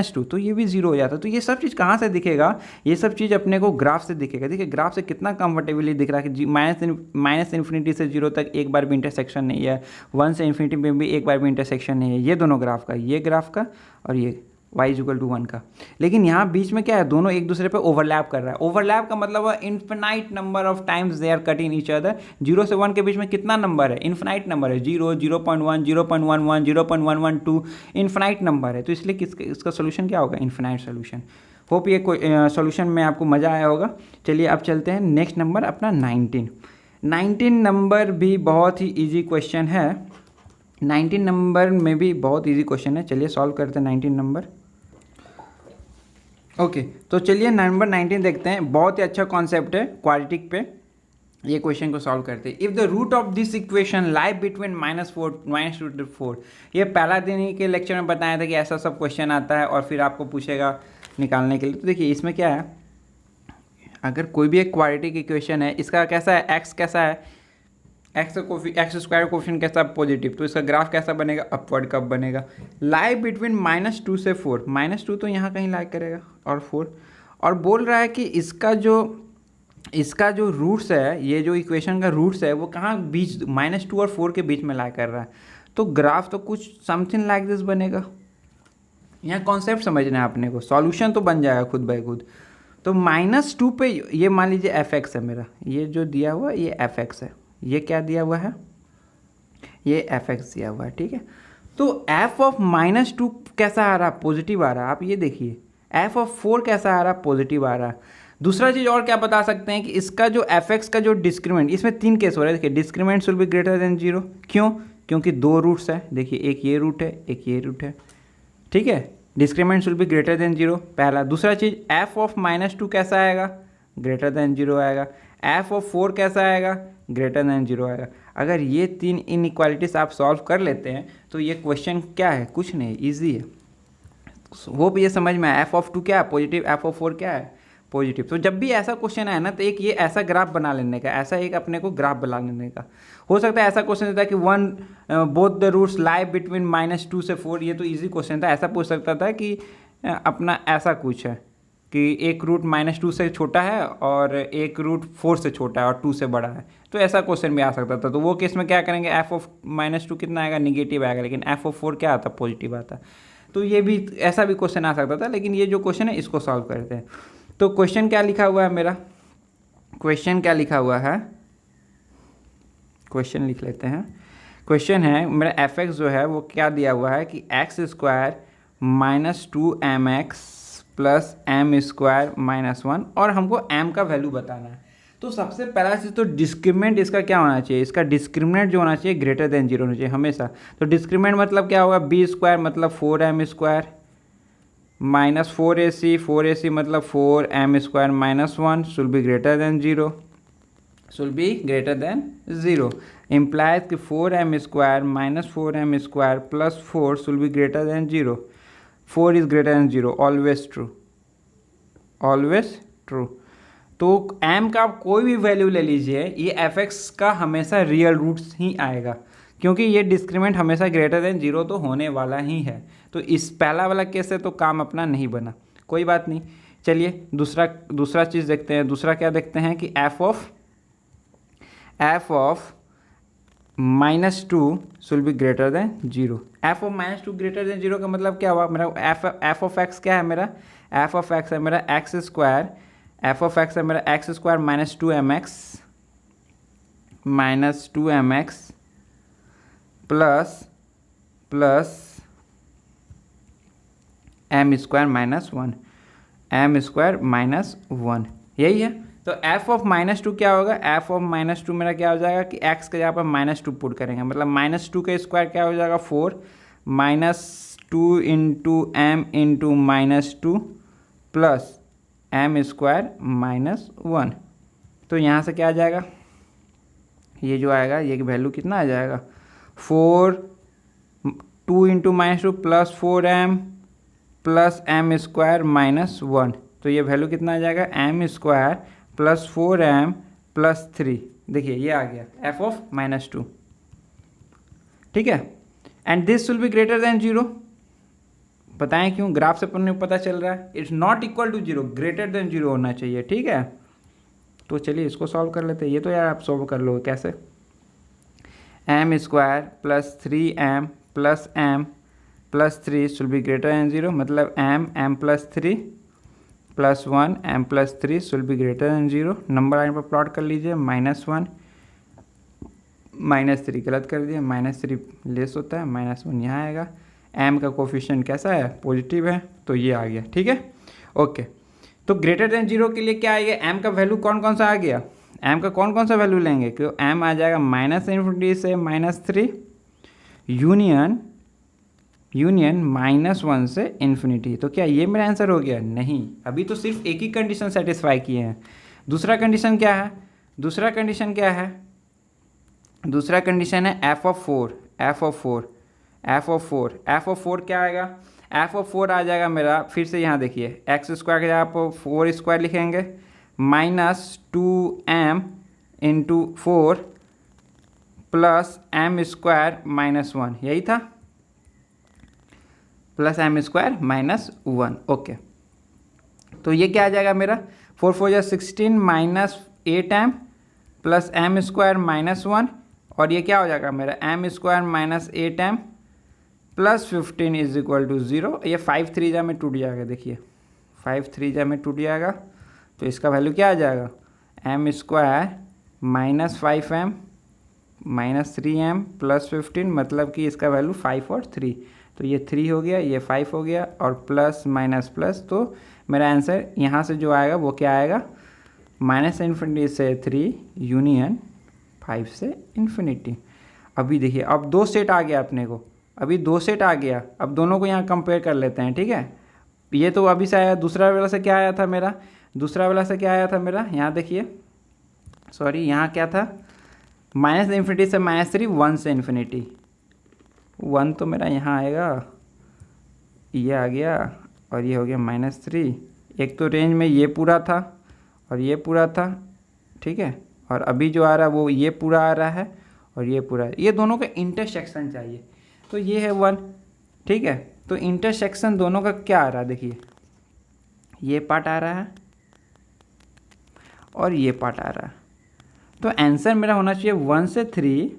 Speaker 1: -2, तो ये भी 0 हो जाता। तो ये सब चीज़ कहाँ से दिखेगा, ये सब चीज़ अपने को ग्राफ से दिखेगा। देखिए ग्राफ से कितना कंफर्टेबली दिख रहा है कि -∞ से 0 तक एक बार भी इंटरसेक्शन नहीं है, 1 से ∞ में भी एक बार भी इंटरसेक्शन नहीं है। ये दोनों ग्राफ का, ये ग्राफ का और ये y इक्वल टू 1 का। लेकिन यहाँ बीच में क्या है, दोनों एक दूसरे पे ओवरलैप कर रहा है। ओवरलैप का मतलब है infinite number of times they are cutting each other. 0 से 1 के बीच में कितना नंबर है, इन्फिनाइट नंबर है, 0, 0.1, 0.11, 0.112, इन्फिनाइट नंबर है। तो इसलिए इसका सोल्यूशन क्या होगा, इन्फिनाइट सोल्यूशन। होप ये सोल्यूशन में आपको मज़ा आया होगा। चलिए अब चलते हैं नेक्स्ट नंबर अपना 19 नंबर भी बहुत ही ईजी क्वेश्चन है। 19 नंबर में भी बहुत ईजी क्वेश्चन है। चलिए सॉल्व करते हैं 19 नंबर। ओके तो चलिए नंबर 19 देखते हैं। बहुत ही अच्छा कॉन्सेप्ट है, क्वाड्रेटिक पे ये क्वेश्चन को सॉल्व करते हैं। If the root of this equation lie between -4 ये पहला दिन ही के लेक्चर में बताया था कि ऐसा सब क्वेश्चन आता है और फिर आपको पूछेगा निकालने के लिए। तो देखिए इसमें क्या है, अगर कोई भी एक क्वाड्रेटिक इक्वेशन है, इसका कैसा है, एक्स कैसा है, एक्स स्क्वायर कोफिशिएंट कैसा पॉजिटिव, तो इसका ग्राफ कैसा बनेगा, अपवर्ड कब बनेगा। लाई बिटवीन -2 से 4, -2 तो यहाँ कहीं लाई करेगा और 4, और बोल रहा है कि इसका जो रूट्स है, ये जो इक्वेशन का रूट्स है वो कहाँ बीच -2 और 4 के बीच में लाई कर रहा है। तो ग्राफ तो कुछ समथिंग लाइक दिस बनेगा। यहाँ कॉन्सेप्ट समझना है अपने को, सॉल्यूशन तो बन जाएगा खुद बाय खुद। तो -2 पे ये मान लीजिए fx है मेरा, ये जो दिया हुआ ये fx है, ये क्या दिया हुआ है, ये fx दिया हुआ है। ठीक है, तो f ऑफ -2 कैसा आ रहा, पॉजिटिव आ रहा है। आप ये देखिए f ऑफ 4 कैसा आ रहा, पॉजिटिव आ रहा है। दूसरा चीज़ और क्या बता सकते हैं कि इसका जो fx का जो डिस्क्रीमेंट, इसमें 3 केस हो रहा है। देखिए discriminant will be greater than 0, क्यों, क्योंकि 2 रूट्स है। देखिए एक ये रूट है, एक ये रूट है। ठीक है, discriminant will be greater than 0 पहला। दूसरा चीज़ f ऑफ -2 कैसा आएगा, ग्रेटर देन 0 आएगा। f ऑफ 4 कैसा आएगा, ग्रेटर देन 0 आएगा। अगर ये 3 इनइक्वालिटीज आप सॉल्व कर लेते हैं तो ये क्वेश्चन क्या है, कुछ नहीं, ईजी है। होप ये समझ में आया। f ऑफ 2 क्या है, पॉजिटिव, f ऑफ 4 क्या है, पॉजिटिव। तो जब भी ऐसा क्वेश्चन आए ना तो एक ये ऐसा ग्राफ बना लेने का, ऐसा एक अपने को ग्राफ बना लेने का। हो सकता है ऐसा क्वेश्चन देता है कि both the roots lie between -2 से 4, ये तो इजी क्वेश्चन था। ऐसा पूछ सकता था कि अपना ऐसा कुछ है कि एक रूट -2 से छोटा है और एक रूट 4 से छोटा है और 2 से बड़ा है, तो ऐसा क्वेश्चन भी आ सकता था। तो वो केस में क्या करेंगे, f ऑफ -2 कितना आएगा, निगेटिव आएगा, लेकिन f ऑफ 4 क्या आता, पॉजिटिव आता। तो ये भी ऐसा भी क्वेश्चन आ सकता था, लेकिन ये जो क्वेश्चन है इसको सॉल्व करते हैं। तो क्वेश्चन क्या लिखा हुआ है मेरा, क्वेश्चन क्या लिखा हुआ है, क्वेश्चन लिख लेते हैं। क्वेश्चन है मेरा fx जो है वो क्या दिया हुआ है कि x² -2mx प्लस m² -1, और हमको m का वैल्यू बताना है। तो सबसे पहला चीज़ तो डिस्क्रिमिनेंट इसका क्या होना चाहिए, इसका डिस्क्रिमिनेंट जो होना चाहिए ग्रेटर देन 0 होना चाहिए हमेशा। तो डिस्क्रिमिनेंट मतलब क्या होगा, b² मतलब 4m² माइनस 4ac मतलब 4m² -1 शुल B greater than 0, शुल B greater than 0, implies कि 4m² -4m² plus 4 शुल B greater than 0, 4 is greater than 0, always true, always true. तो m का आप कोई भी वैल्यू ले लीजिए, ये fx का हमेशा रियल रूट्स ही आएगा, क्योंकि ये डिस्क्रीमेंट हमेशा ग्रेटर देन 0 तो होने वाला ही है। तो इस पहला वाला केस से तो काम अपना नहीं बना, कोई बात नहीं। चलिए दूसरा चीज़ देखते हैं। दूसरा क्या देखते हैं कि f of -2 शुल B greater than 0। f of -2 greater than 0 का मतलब क्या हुआ? मेरा f ऑफ x क्या है? मेरा f ऑफ x है मेरा x square, f of x है मेरा x square minus two M X plus M square minus one, यही है। तो f ऑफ -2 क्या होगा? f ऑफ -2 मेरा क्या हो जाएगा कि x के जगह पर -2 पुट करेंगे, मतलब -2 का स्क्वायर क्या हो जाएगा 4 -2 into M into -2 plus M square -1। तो यहाँ से क्या आ जाएगा? ये जो आएगा ये वैल्यू कितना आ जाएगा? 2 into -2 plus 4m plus M square -1। तो ये वैल्यू कितना आ जाएगा? M square plus 4m plus 3। देखिए ये आ गया f ऑफ -2, ठीक है। And this will be greater than 0। बताएं क्यों? ग्राफ से पता चल रहा है it's not equal to 0, greater than 0 होना चाहिए, ठीक है। तो चलिए इसको सॉल्व कर लेते हैं। ये तो यार आप सॉल्व कर लो कैसे? M square plus 3m plus m plus 3 should be greater than 0, मतलब m plus 3 plus 1 m plus 3 should be greater than 0। Number line पर प्लॉट कर लीजिए, -1 -3 गलत कर दिया, -3 लेस होता है, -1 यहाँ आएगा। m का कोफिशिएंट कैसा है? पॉजिटिव है, तो ये आ गया, ठीक है। ओके, तो ग्रेटर देन 0 के लिए क्या आएगा? m का वैल्यू कौन कौन सा आ गया? m का कौन कौन सा वैल्यू लेंगे? क्यों m आ जाएगा -∞ से -3 यूनियन -1 से इन्फिनिटी। तो क्या ये मेरा आंसर हो गया? नहीं, अभी तो सिर्फ एक ही कंडीशन सेटिस्फाई किए हैं। दूसरा कंडीशन क्या है? दूसरा कंडीशन है f ऑफ 4 क्या आएगा? f ऑफ 4 आ जाएगा मेरा, फिर से यहाँ देखिए x स्क्वायर के जगह पर 4 स्क्वायर लिखेंगे, -2m into 4 plus M square -1, यही था, प्लस एम स्क्वायर -1। ओके, तो ये क्या आ जाएगा मेरा? 4 4 जा 16 -8m प्लस एम स्क्वायर -1, और ये क्या हो जाएगा मेरा? M square -8m plus 15 is equal to 0। ये 5 3 जा में टूट जाएगा, देखिए 5 3 जा में टूट जाएगा, तो इसका वैल्यू क्या आ जाएगा? M square -5m -3m plus 15, मतलब कि इसका वैल्यू 5 और 3, तो ये 3 हो गया, ये 5 हो गया, और प्लस माइनस प्लस, तो मेरा आंसर यहाँ से जो आएगा वो क्या आएगा? -∞ से 3 यूनियन 5 से इन्फिनिटी। अभी देखिए अब 2 सेट आ गया अपने को, अभी 2 सेट आ गया। अब दोनों को यहाँ कंपेयर कर लेते हैं, ठीक है। ये तो अभी से आया, दूसरा वाला से क्या आया था मेरा? दूसरा वाला से क्या आया था मेरा? यहाँ देखिए, सॉरी यहाँ क्या था? -∞ से -3 1 से इन्फिनिटी। 1 तो मेरा यहाँ आएगा, ये आ गया, और ये हो गया -3। एक तो रेंज में ये पूरा था और ये पूरा था, ठीक है, और अभी जो आ रहा है वो ये पूरा आ रहा है और ये पूरा, ये दोनों का इंटरसेक्शन चाहिए, तो ये है 1, ठीक है। तो इंटरसेक्शन दोनों का क्या आ रहा है? देखिए ये पार्ट आ रहा है और ये पार्ट आ रहा है, तो आंसर मेरा होना चाहिए 1 से 3,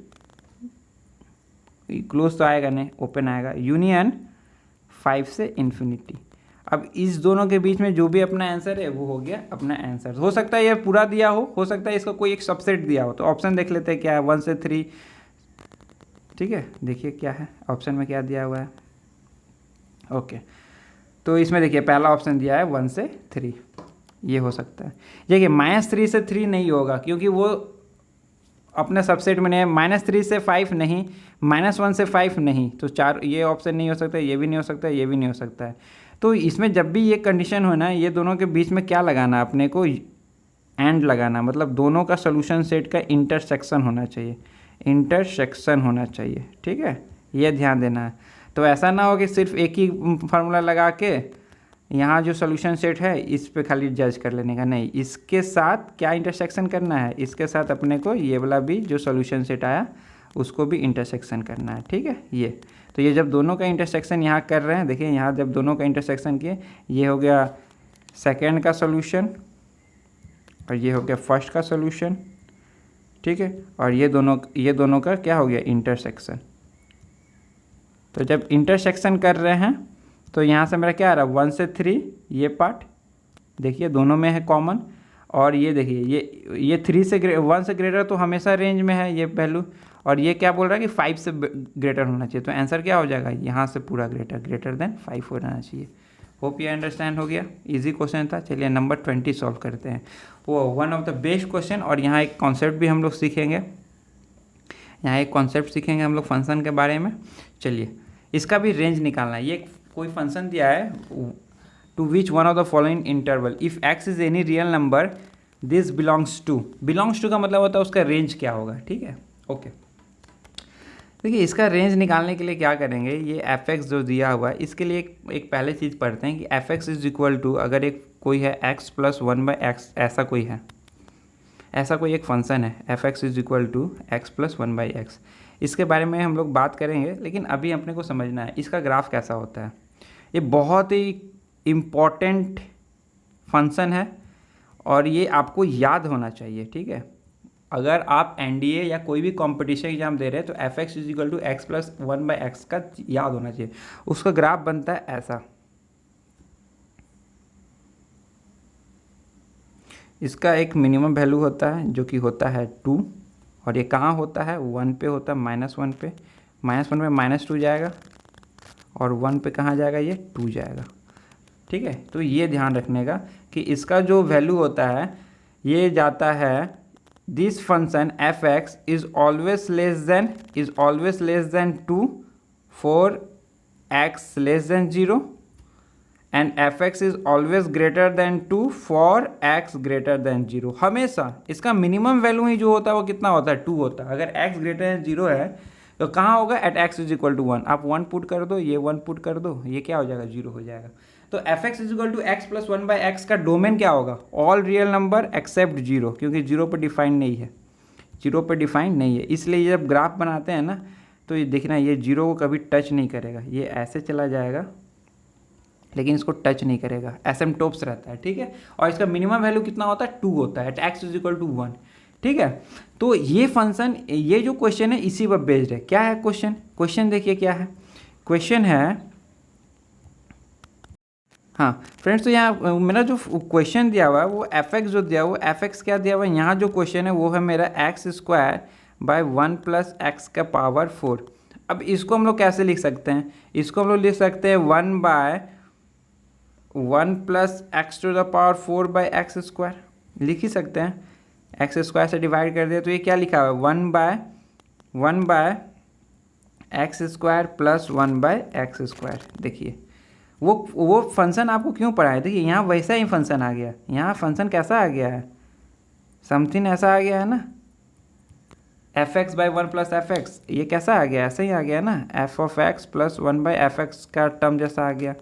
Speaker 1: क्लोज तो आएगा नहीं, ओपन आएगा, यूनियन 5 से इन्फिनिटी। अब इस दोनों के बीच में जो भी अपना आंसर है वो हो गया अपना आंसर। हो सकता है ये पूरा दिया हो सकता है इसका कोई एक सबसेट दिया हो। तो ऑप्शन देख लेते हैं क्या है, 1 से 3, ठीक है। देखिए क्या है ऑप्शन में, क्या दिया हुआ है। ओके, तो इसमें देखिए पहला ऑप्शन दिया है 1 से 3, ये हो सकता है। देखिए -3 से 3 नहीं होगा, क्योंकि वो अपने सबसेट में नहीं है। -3 से 5 नहीं, -1 से 5 नहीं, तो 4, ये ऑप्शन नहीं हो सकता, ये भी नहीं हो सकता, ये भी नहीं हो सकता है। तो इसमें जब भी ये कंडीशन हो ना, ये दोनों के बीच में क्या लगाना अपने को? एंड लगाना, मतलब दोनों का सोल्यूशन सेट का इंटरसेक्शन होना चाहिए, इंटरसेक्शन होना चाहिए, ठीक है, ये ध्यान देना है। तो ऐसा ना हो कि सिर्फ एक ही फार्मूला लगा के यहाँ जो सोल्यूशन सेट है इस पे खाली जज कर लेने का, नहीं इसके साथ क्या इंटरसेक्शन करना है, इसके साथ अपने को ये वाला भी जो सोल्यूशन सेट आया उसको भी इंटरसेक्शन करना है, ठीक है। ये तो ये जब दोनों का इंटरसेक्शन यहाँ कर रहे हैं, देखिए यहाँ जब दोनों का इंटरसेक्शन किए, ये हो गया सेकेंड का सोल्यूशन और ये हो गया फर्स्ट का सोल्यूशन, ठीक है। और ये दोनों का क्या हो गया, इंटरसेक्शन। तो जब इंटरसेक्शन कर रहे हैं तो यहाँ से मेरा क्या आ रहा है, 1 से 3 ये पार्ट देखिए दोनों में है कॉमन, और ये देखिए ये 1 से ग्रेटर तो हमेशा रेंज में है ये वैल्यू, और ये क्या बोल रहा है कि 5 से ग्रेटर होना चाहिए। तो आंसर क्या हो जाएगा, यहाँ से पूरा ग्रेटर देन 5 हो रहना चाहिए। होप ये अंडरस्टैंड हो गया, इजी क्वेश्चन था। चलिए नंबर 20 सॉल्व करते हैं। वो one of the best question, और यहाँ एक कॉन्सेप्ट भी हम लोग सीखेंगे, यहाँ एक कॉन्सेप्ट सीखेंगे हम लोग फंक्शन के बारे में। चलिए इसका भी रेंज निकालना है। ये कोई फंक्शन दिया है, to which one of the following interval if X is any real number this belongs to का मतलब होता है उसका रेंज क्या होगा, ठीक है। ओके देखिए इसका रेंज निकालने के लिए क्या करेंगे, ये एफ एक्स जो दिया हुआ है इसके लिए एक पहले चीज़ पढ़ते हैं कि F x is equal to, अगर एक कोई है एक्स प्लस 1/x, ऐसा कोई है, ऐसा कोई एक फंक्शन है F x is equal to x plus 1/x। इसके बारे में हम लोग बात करेंगे, लेकिन अभी अपने को समझना है इसका ग्राफ कैसा होता है। ये बहुत ही इम्पॉर्टेंट फंक्शन है और ये आपको याद होना चाहिए, ठीक है। अगर आप एनडीए या कोई भी कंपटीशन एग्जाम दे रहे हैं तो f x is equal to x plus 1/x का याद होना चाहिए। उसका ग्राफ बनता है ऐसा, इसका एक मिनिमम वैल्यू होता है जो कि होता है 2, और ये कहाँ होता है, 1 पे होता है, -1 पे, -1 में -2 जाएगा, और 1 पे कहाँ जाएगा, ये 2 जाएगा, ठीक है। तो ये ध्यान रखने का कि इसका जो वैल्यू होता है ये जाता है, this function F x is always less than 2 for x less than 0 and F x is always greater then 2 for x greater than 0। हमेशा इसका मिनिमम वैल्यू ही जो होता है वो कितना होता है, 2 होता है। अगर एक्स ग्रेटर देन 0 है तो कहाँ होगा, at x is equal to 1। आप 1 पुट कर दो, ये 1 पुट कर दो, ये क्या हो जाएगा, 0 हो जाएगा। तो f x is equal to x plus 1/x का डोमेन क्या होगा, ऑल रियल नंबर एक्सेप्ट 0, क्योंकि 0 पर डिफाइन नहीं है, 0 पर डिफाइन नहीं है। इसलिए जब ग्राफ बनाते हैं ना तो ये देखना, ये 0 को कभी टच नहीं करेगा, ये ऐसे चला जाएगा लेकिन इसको टच नहीं करेगा, एसिम्प्टोट्स रहता है, ठीक है। और इसका मिनिमम वैल्यू कितना होता है, 2 होता है, at x is equal to 1, ठीक है। तो ये फंक्शन, ये जो क्वेश्चन है इसी पर बेस्ड है। क्या है क्वेश्चन देखिए क्या है, क्वेश्चन है, हाँ फ्रेंड्स, तो यहाँ मेरा जो क्वेश्चन दिया हुआ है वो एफ एक्स जो दिया हुआ है, एफ एक्स क्या दिया हुआ है, यहाँ जो क्वेश्चन है वो है मेरा x² बाय 1 + x का पावर 4। अब इसको हम लोग कैसे लिख सकते हैं, इसको हम लोग लिख सकते हैं 1/1 + x to the power 4/x², लिख ही सकते हैं। x² से डिवाइड कर दिया तो ये क्या लिखा हुआ है, 1/x² + 1/x²। देखिए वो फंक्शन आपको क्यों पढ़ा है, देखिए यहाँ वैसा ही फंक्शन आ गया, यहाँ फंक्शन कैसा आ गया है, समथिंग ऐसा आ गया है ना, f(x/1 + f(x), ये कैसा आ गया, ऐसा ही आ गया ना, f(x + 1/f(x) का टर्म जैसा आ गया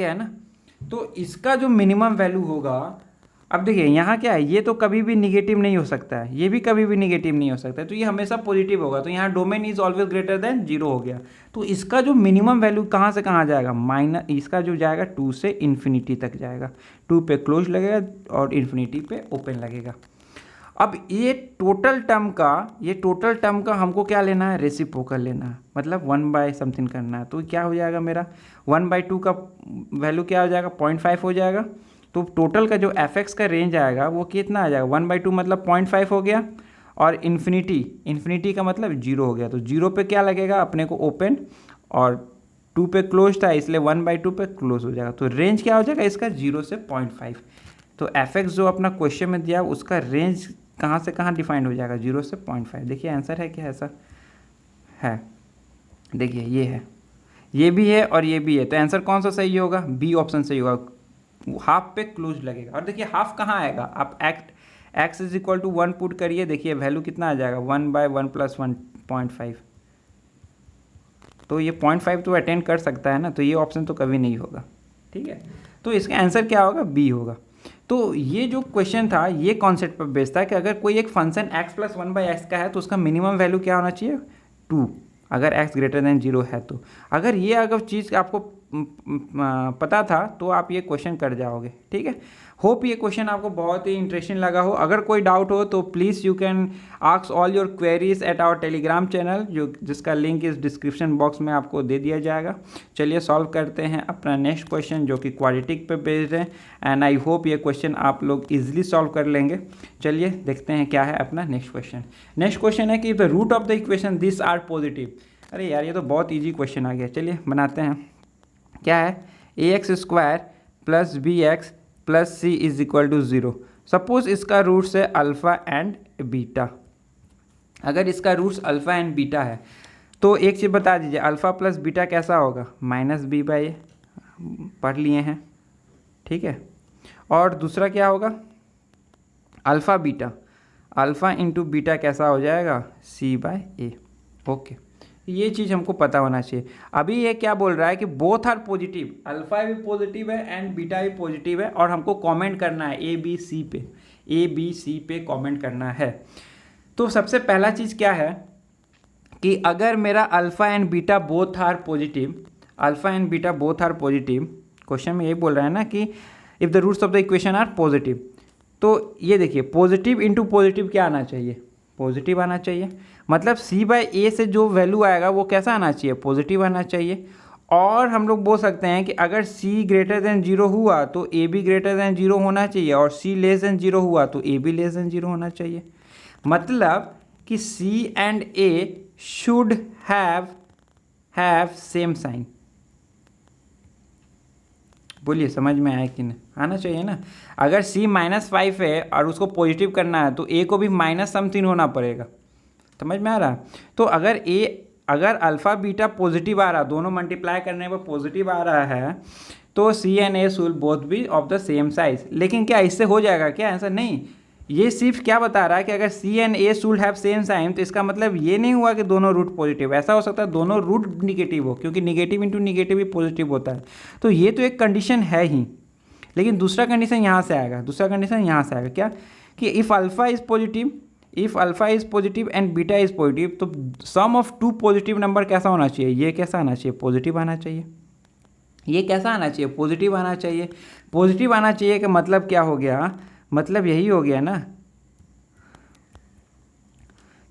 Speaker 1: है ना। तो इसका जो मिनिमम वैल्यू होगा, अब देखिए यहाँ क्या है, ये तो कभी भी निगेटिव नहीं हो सकता है, ये भी कभी भी निगेटिव नहीं हो सकता है, तो ये हमेशा पॉजिटिव होगा। तो यहाँ domain is always greater than 0 हो गया। तो इसका जो मिनिमम वैल्यू कहाँ से कहाँ जाएगा, इसका जो जाएगा 2 से इन्फिनिटी तक जाएगा, 2 पे क्लोज लगेगा और इन्फिनिटी पे ओपन लगेगा। अब ये टोटल टर्म का हमको क्या लेना है, रेसिप्रोकल लेना है, मतलब 1 समथिंग करना है। तो क्या हो जाएगा मेरा, 1/2 का वैल्यू क्या हो जाएगा, 0.5 हो जाएगा। तो टोटल का जो एफ एक्स का रेंज आएगा वो कितना आ जाएगा, 1/2 मतलब 0.5 हो गया, और इन्फिनिटी का मतलब 0 हो गया। तो 0 पे क्या लगेगा अपने को, ओपन, और 2 पे क्लोज था इसलिए 1/2 पे क्लोज हो जाएगा। तो रेंज क्या हो जाएगा इसका, 0 से 0.5। तो एफ एक्स जो अपना क्वेश्चन में दिया उसका रेंज कहाँ से कहाँ डिफाइंड हो जाएगा, 0 से 0.5। देखिए आंसर है क्या, ऐसा है, देखिए ये है, ये भी है और ये भी है। तो आंसर कौन सा सही होगा, बी ऑप्शन सही होगा, हाफ पे क्लोज लगेगा। और देखिए हाफ कहाँ आएगा, आप x is equal to 1 put करिए, देखिए वैल्यू कितना आ जाएगा, 1/1 + 1.5। तो ये 0.5 तो अटेंड कर सकता है ना, तो ये ऑप्शन तो कभी नहीं होगा, ठीक है, तो इसका आंसर क्या होगा, बी होगा। तो ये जो क्वेश्चन था ये कॉन्सेप्ट पर बेस्ड था कि अगर कोई एक फंक्शन x + 1/x का है तो उसका मिनिमम वैल्यू क्या होना चाहिए, 2, अगर x > 0 है तो। अगर चीज़ आपको पता था तो आप ये क्वेश्चन कर जाओगे, ठीक है। होप ये क्वेश्चन आपको बहुत ही इंटरेस्टिंग लगा हो। अगर कोई डाउट हो तो please you can ask all your queries at our Telegram channel, जिसका लिंक इस डिस्क्रिप्शन बॉक्स में आपको दे दिया जाएगा। चलिए सॉल्व करते हैं अपना नेक्स्ट क्वेश्चन जो कि क्वाड्रेटिक पे बेस्ड है, एंड आई होप ये क्वेश्चन आप लोग इजीली सॉल्व कर लेंगे। चलिए देखते हैं क्या है अपना नेक्स्ट क्वेश्चन। नेक्स्ट क्वेश्चन है कि the root of the equation this are positive. अरे यार ये तो बहुत ईजी क्वेश्चन आ गया। चलिए बनाते हैं। क्या है, ax² + bx + c = 0। सपोज इसका रूट्स है अल्फ़ा एंड बीटा। अगर इसका रूट्स अल्फ़ा एंड बीटा है तो एक चीज़ बता दीजिए, अल्फ़ा + बीटा कैसा होगा, -b/a, पढ़ लिए हैं, ठीक है। और दूसरा क्या होगा, अल्फ़ा बीटा, अल्फ़ा × बीटा कैसा हो जाएगा, c/a। ओके, ये चीज़ हमको पता होना चाहिए। अभी ये क्या बोल रहा है कि बोथ आर पॉजिटिव, अल्फ़ा भी पॉजिटिव है एंड बीटा भी पॉजिटिव है, और हमको कमेंट करना है ए बी सी पे कमेंट करना है। तो सबसे पहला चीज़ क्या है कि अगर मेरा alpha and beta both are positive, question में यही बोल रहा है ना कि if the roots of the equation are positive, तो ये देखिए पॉजिटिव × पॉजिटिव क्या आना चाहिए, पॉजिटिव आना चाहिए। मतलब c/a से जो वैल्यू आएगा वो कैसा आना चाहिए, पॉजिटिव आना चाहिए। और हम लोग बोल सकते हैं कि अगर c > 0 हुआ तो a भी > 0 होना चाहिए, और c < 0 हुआ तो a भी < 0 होना चाहिए। मतलब कि c and a should have same sign. बोलिए समझ में आया कि नहीं, आना चाहिए ना। अगर c -5 है और उसको पॉजिटिव करना है तो a को भी माइनस समथिंग होना पड़ेगा, समझ में आ रहा। तो अगर अल्फ़ा बीटा पॉजिटिव आ रहा, दोनों मल्टीप्लाई करने पर पॉजिटिव आ रहा है, तो c and a should both be of the same size. लेकिन क्या इससे हो जाएगा क्या, ऐसा नहीं। ये सिर्फ क्या बता रहा है कि अगर c and a should have same sign, तो इसका मतलब ये नहीं हुआ कि दोनों रूट पॉजिटिव। ऐसा हो सकता है दोनों रूट निगेटिव हो, क्योंकि निगेटिव × निगेटिव भी पॉजिटिव होता है। तो ये तो एक कंडीशन है ही, लेकिन दूसरा कंडीशन यहाँ से आएगा। क्या कि if alpha is positive and beta is positive, तो सम ऑफ 2 पॉजिटिव नंबर कैसा होना चाहिए, ये कैसा आना चाहिए, पॉजिटिव आना चाहिए। ये कैसा आना चाहिए, पॉजिटिव आना चाहिए। पॉजिटिव आना चाहिए का मतलब क्या हो गया, मतलब यही हो गया ना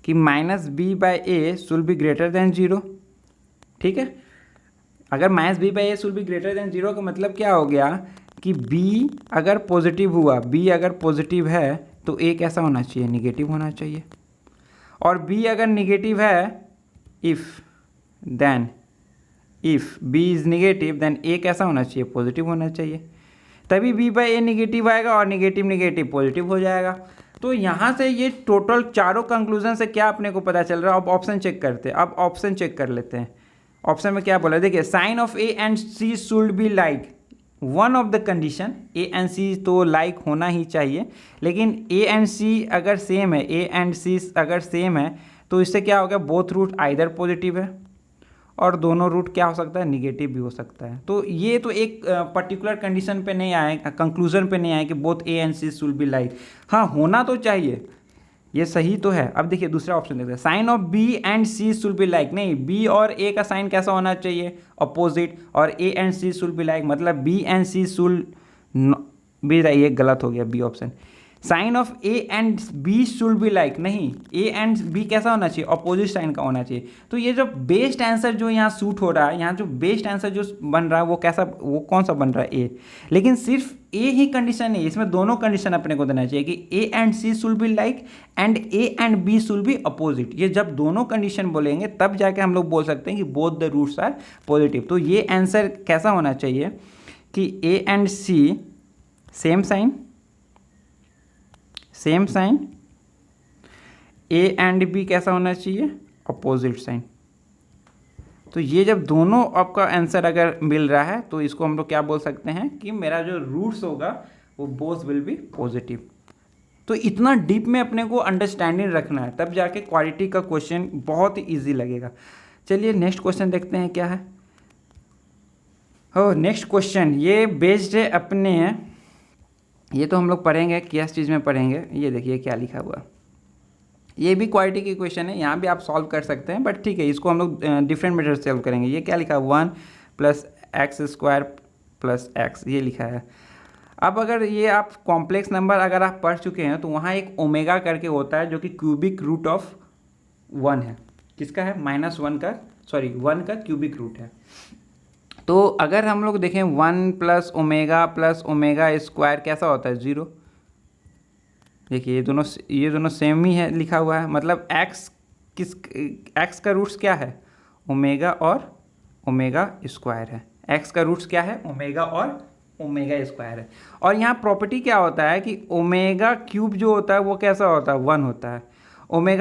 Speaker 1: कि -b/a शुड बी > 0, ठीक है। अगर -b/a शुड बी > 0 का मतलब क्या हो गया कि b अगर पॉजिटिव हुआ, b अगर पॉजिटिव है तो a कैसा होना चाहिए, निगेटिव होना चाहिए। और b अगर निगेटिव है, if b is negative, then a कैसा होना चाहिए, पॉजिटिव होना चाहिए। तभी b/a निगेटिव आएगा और निगेटिव पॉजिटिव हो जाएगा। तो यहाँ से ये टोटल चारों कंक्लूजन से क्या अपने को पता चल रहा है। अब ऑप्शन चेक करते हैं, अब ऑप्शन चेक कर लेते हैं। ऑप्शन में क्या बोला, देखिए sign of a and c should be like, one of the condition a and c तो लाइक होना ही चाहिए, लेकिन a एंड c अगर सेम है, a एंड c अगर सेम है तो इससे क्या हो गया, बोथ रूट आइदर पॉजिटिव है और दोनों रूट क्या हो सकता है, निगेटिव भी हो सकता है। तो ये तो एक पर्टिकुलर कंडीशन पे नहीं आए, कंक्लूजन पे नहीं आए कि both a and c should be like. हाँ होना तो चाहिए, ये सही तो है। अब देखिए दूसरा ऑप्शन देखते हैं, sign of b and c should be like. नहीं, b और a का साइन कैसा होना चाहिए, अपोजिट, और a and c should be like, मतलब b and c should be, ये गलत हो गया B option. Sign of a and b should be like, नहीं, a एंड b कैसा होना चाहिए, अपोजिट साइन का होना चाहिए। तो ये जो बेस्ट आंसर जो यहाँ सूट हो रहा है, यहाँ जो बेस्ट आंसर जो बन रहा है वो कैसा, वो कौन सा बन रहा है, a। लेकिन सिर्फ a ही कंडीशन है, इसमें दोनों कंडीशन अपने को देना चाहिए कि a and c should be like and a and b should be opposite. ये जब दोनों कंडीशन बोलेंगे तब जाके हम लोग बोल सकते हैं कि both the roots are positive. तो ये आंसर कैसा होना चाहिए कि a and c same sign, a and b कैसा होना चाहिए, अपोजिट साइन। तो ये जब दोनों आपका आंसर अगर मिल रहा है तो इसको हम लोग क्या बोल सकते हैं कि मेरा जो रूट्स होगा वो बोथ विल बी पॉजिटिव। तो इतना डीप में अपने को अंडरस्टैंडिंग रखना है, तब जाके क्वालिटी का क्वेश्चन बहुत ही ईजी लगेगा। चलिए नेक्स्ट क्वेश्चन देखते हैं क्या है। हो नेक्स्ट क्वेश्चन, ये बेस्ड है अपने, ये तो हम लोग पढ़ेंगे किस चीज़ में पढ़ेंगे। ये देखिए क्या लिखा हुआ, ये भी क्वालिटी की क्वेश्चन है, यहाँ भी आप सॉल्व कर सकते हैं, बट ठीक है इसको हम लोग डिफरेंट मेथड से सॉल्व करेंगे। ये क्या लिखा है, 1 + x² + x, ये लिखा है। अब अगर ये आप कॉम्प्लेक्स नंबर अगर आप पढ़ चुके हैं तो वहाँ एक ओमेगा करके होता है जो कि क्यूबिक रूट ऑफ 1 है। किसका है, -1 का क्यूबिक रूट है। तो अगर हम लोग देखें 1 + ω कैसा होता है, 0। देखिए ये दोनों सेम ही है लिखा हुआ है, मतलब x का रूट्स क्या है, ओमेगा और ω² है। x का रूट्स क्या है, ओमेगा और ω² है। और यहाँ प्रॉपर्टी क्या होता है कि ω³ जो होता है वो कैसा होता है, 1 होता है। ω⁴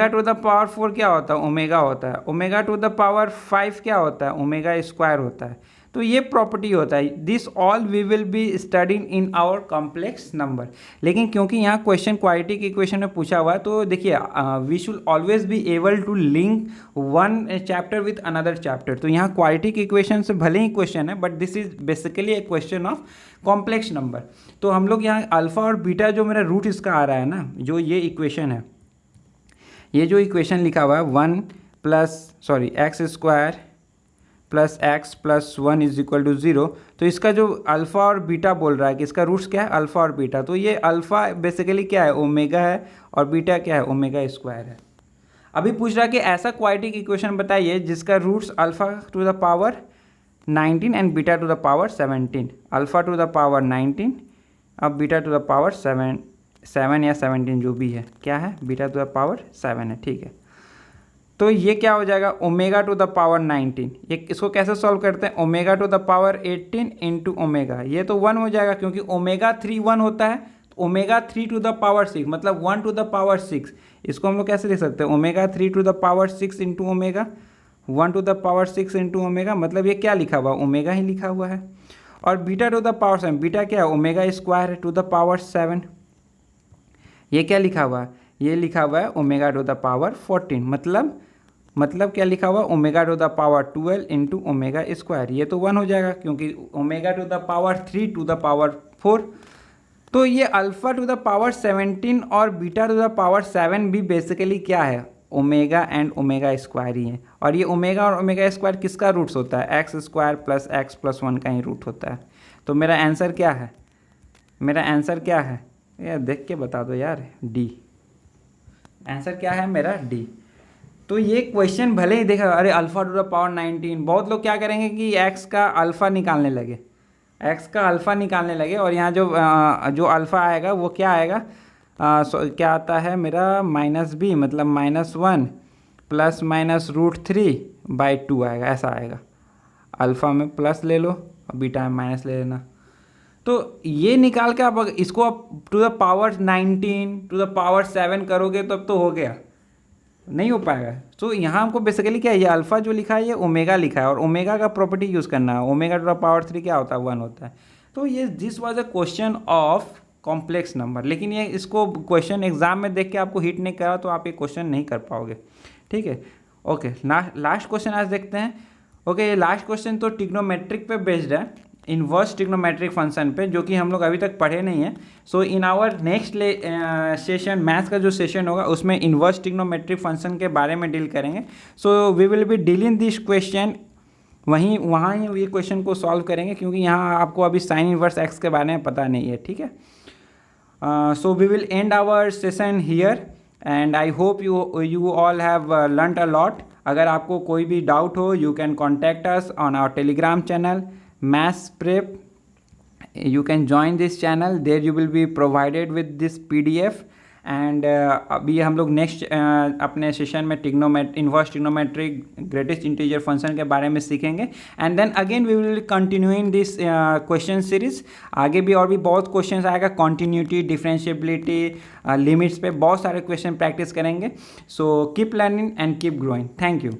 Speaker 1: क्या होता है, ओमेगा होता है। ω⁵ क्या होता है, ω² होता है। तो ये प्रॉपर्टी होता है। This all we will be studying in our complex number. लेकिन क्योंकि यहाँ क्वेश्चन क्वालिटी के क्वेश्चन में पूछा हुआ है, तो देखिए we should always be able to link one chapter with another chapter. तो यहाँ क्वालिटी के इक्वेशन से भले ही क्वेश्चन है, but this is basically a question of complex number. तो हम लोग यहाँ अल्फ़ा और बीटा जो मेरा रूट इसका आ रहा है ना, जो ये इक्वेशन है, ये जो इक्वेशन लिखा हुआ है 1 + x² + x + 1 = 0, तो इसका जो अल्फ़ा और बीटा बोल रहा है कि इसका रूट्स क्या है, अल्फ़ा और बीटा। तो ये अल्फ़ा बेसिकली क्या है, ओमेगा है, और बीटा क्या है, ω² है। अभी पूछ रहा है कि ऐसा क्वाड्रेटिक इक्वेशन बताइए जिसका रूट्स α⁴ 19 एंड β⁴ 17। α⁴ 19 अब β⁴ 7 या 17 जो भी है, क्या है, β⁴ 7 है, ठीक है। तो ये क्या हो जाएगा, ω⁴ 19। ये इसको कैसे सॉल्व करते हैं, ω⁴ 18 × ω, ये तो 1 हो जाएगा क्योंकि ω3 1 होता है। तो ω3⁴ 6 मतलब 1⁴ 6। इसको हम लोग कैसे लिख सकते हैं, ω3⁴ 6 × ω, 1⁴ 6 × ω, मतलब ये क्या लिखा हुआ, ओमेगा ही लिखा हुआ है। और β⁴ 7, बीटा क्या है, ω² 7। ये क्या लिखा हुआ है, ये लिखा हुआ है ω⁴ 14, मतलब क्या लिखा हुआ, ω⁴ 12 × ω²। ये तो 1 हो जाएगा क्योंकि ω⁴ 4। तो ये α⁴ 17 और β⁴ 7 भी बेसिकली क्या है, ओमेगा एंड ω² ही है। और ये ओमेगा और ω² किसका रूट्स होता है, x² + x + 1 का ही रूट होता है। तो मेरा आंसर क्या है, यार देख के बता दो यार, डी। आंसर क्या है मेरा, डी। तो ये क्वेश्चन भले ही देखा, अरे α⁴ 19, बहुत लोग क्या करेंगे कि x का अल्फ़ा निकालने लगे, और यहाँ जो अल्फ़ा आएगा वो क्या आएगा, क्या आता है मेरा -b, मतलब -1 ± √3/2 आएगा, ऐसा आएगा। अल्फ़ा में प्लस ले लो और बीटा में माइनस ले लेना। तो ये निकाल के आप इसको आप ⁴ 19 ⁴ 7 करोगे तब तो हो गया, नहीं हो पाएगा। तो यहाँ हमको बेसिकली क्या है, ये अल्फ़ा जो लिखा है ये ओमेगा लिखा है, और ओमेगा का प्रॉपर्टी यूज़ करना है। ω⁴ क्या होता है, 1 होता है। तो ये this was a question of complex number. लेकिन ये इसको क्वेश्चन एग्जाम में देख के आपको हिट नहीं करा तो आप ये क्वेश्चन नहीं कर पाओगे, ठीक है। ओके, लास्ट क्वेश्चन आज देखते हैं। ओके, ये लास्ट क्वेश्चन तो ट्रिग्नोमेट्रिक पे बेस्ड है, इन्वर्स ट्रिग्नोमेट्रिक फंक्शन पे, जो कि हम लोग अभी तक पढ़े नहीं हैं। So in our next session, maths का जो सेशन होगा उसमें इन्वर्स ट्रिग्नोमेट्रिक फंक्शन के बारे में डील करेंगे। So we will be dealing this question, वहाँ ये क्वेश्चन को सॉल्व करेंगे, क्योंकि यहाँ आपको अभी साइन इन्वर्स एक्स के बारे में पता नहीं है, ठीक है। So we will end our session here and I hope you all have learned a lot. अगर आपको कोई भी डाउट हो, you can contact us on our Telegram channel Maths Prep. You can join this channel, there you will be provided with this PDF. And अभी हम लोग next अपने session में inverse trigonometric greatest integer function के बारे में सीखेंगे। And then again we will continuing this question series. आगे भी और भी बहुत क्वेश्चन आएगा, कॉन्टिन्यूटी, डिफरेंशिएबिलिटी, लिमिट्स पे बहुत सारे क्वेश्चन प्रैक्टिस करेंगे। So keep learning and keep growing. Thank you.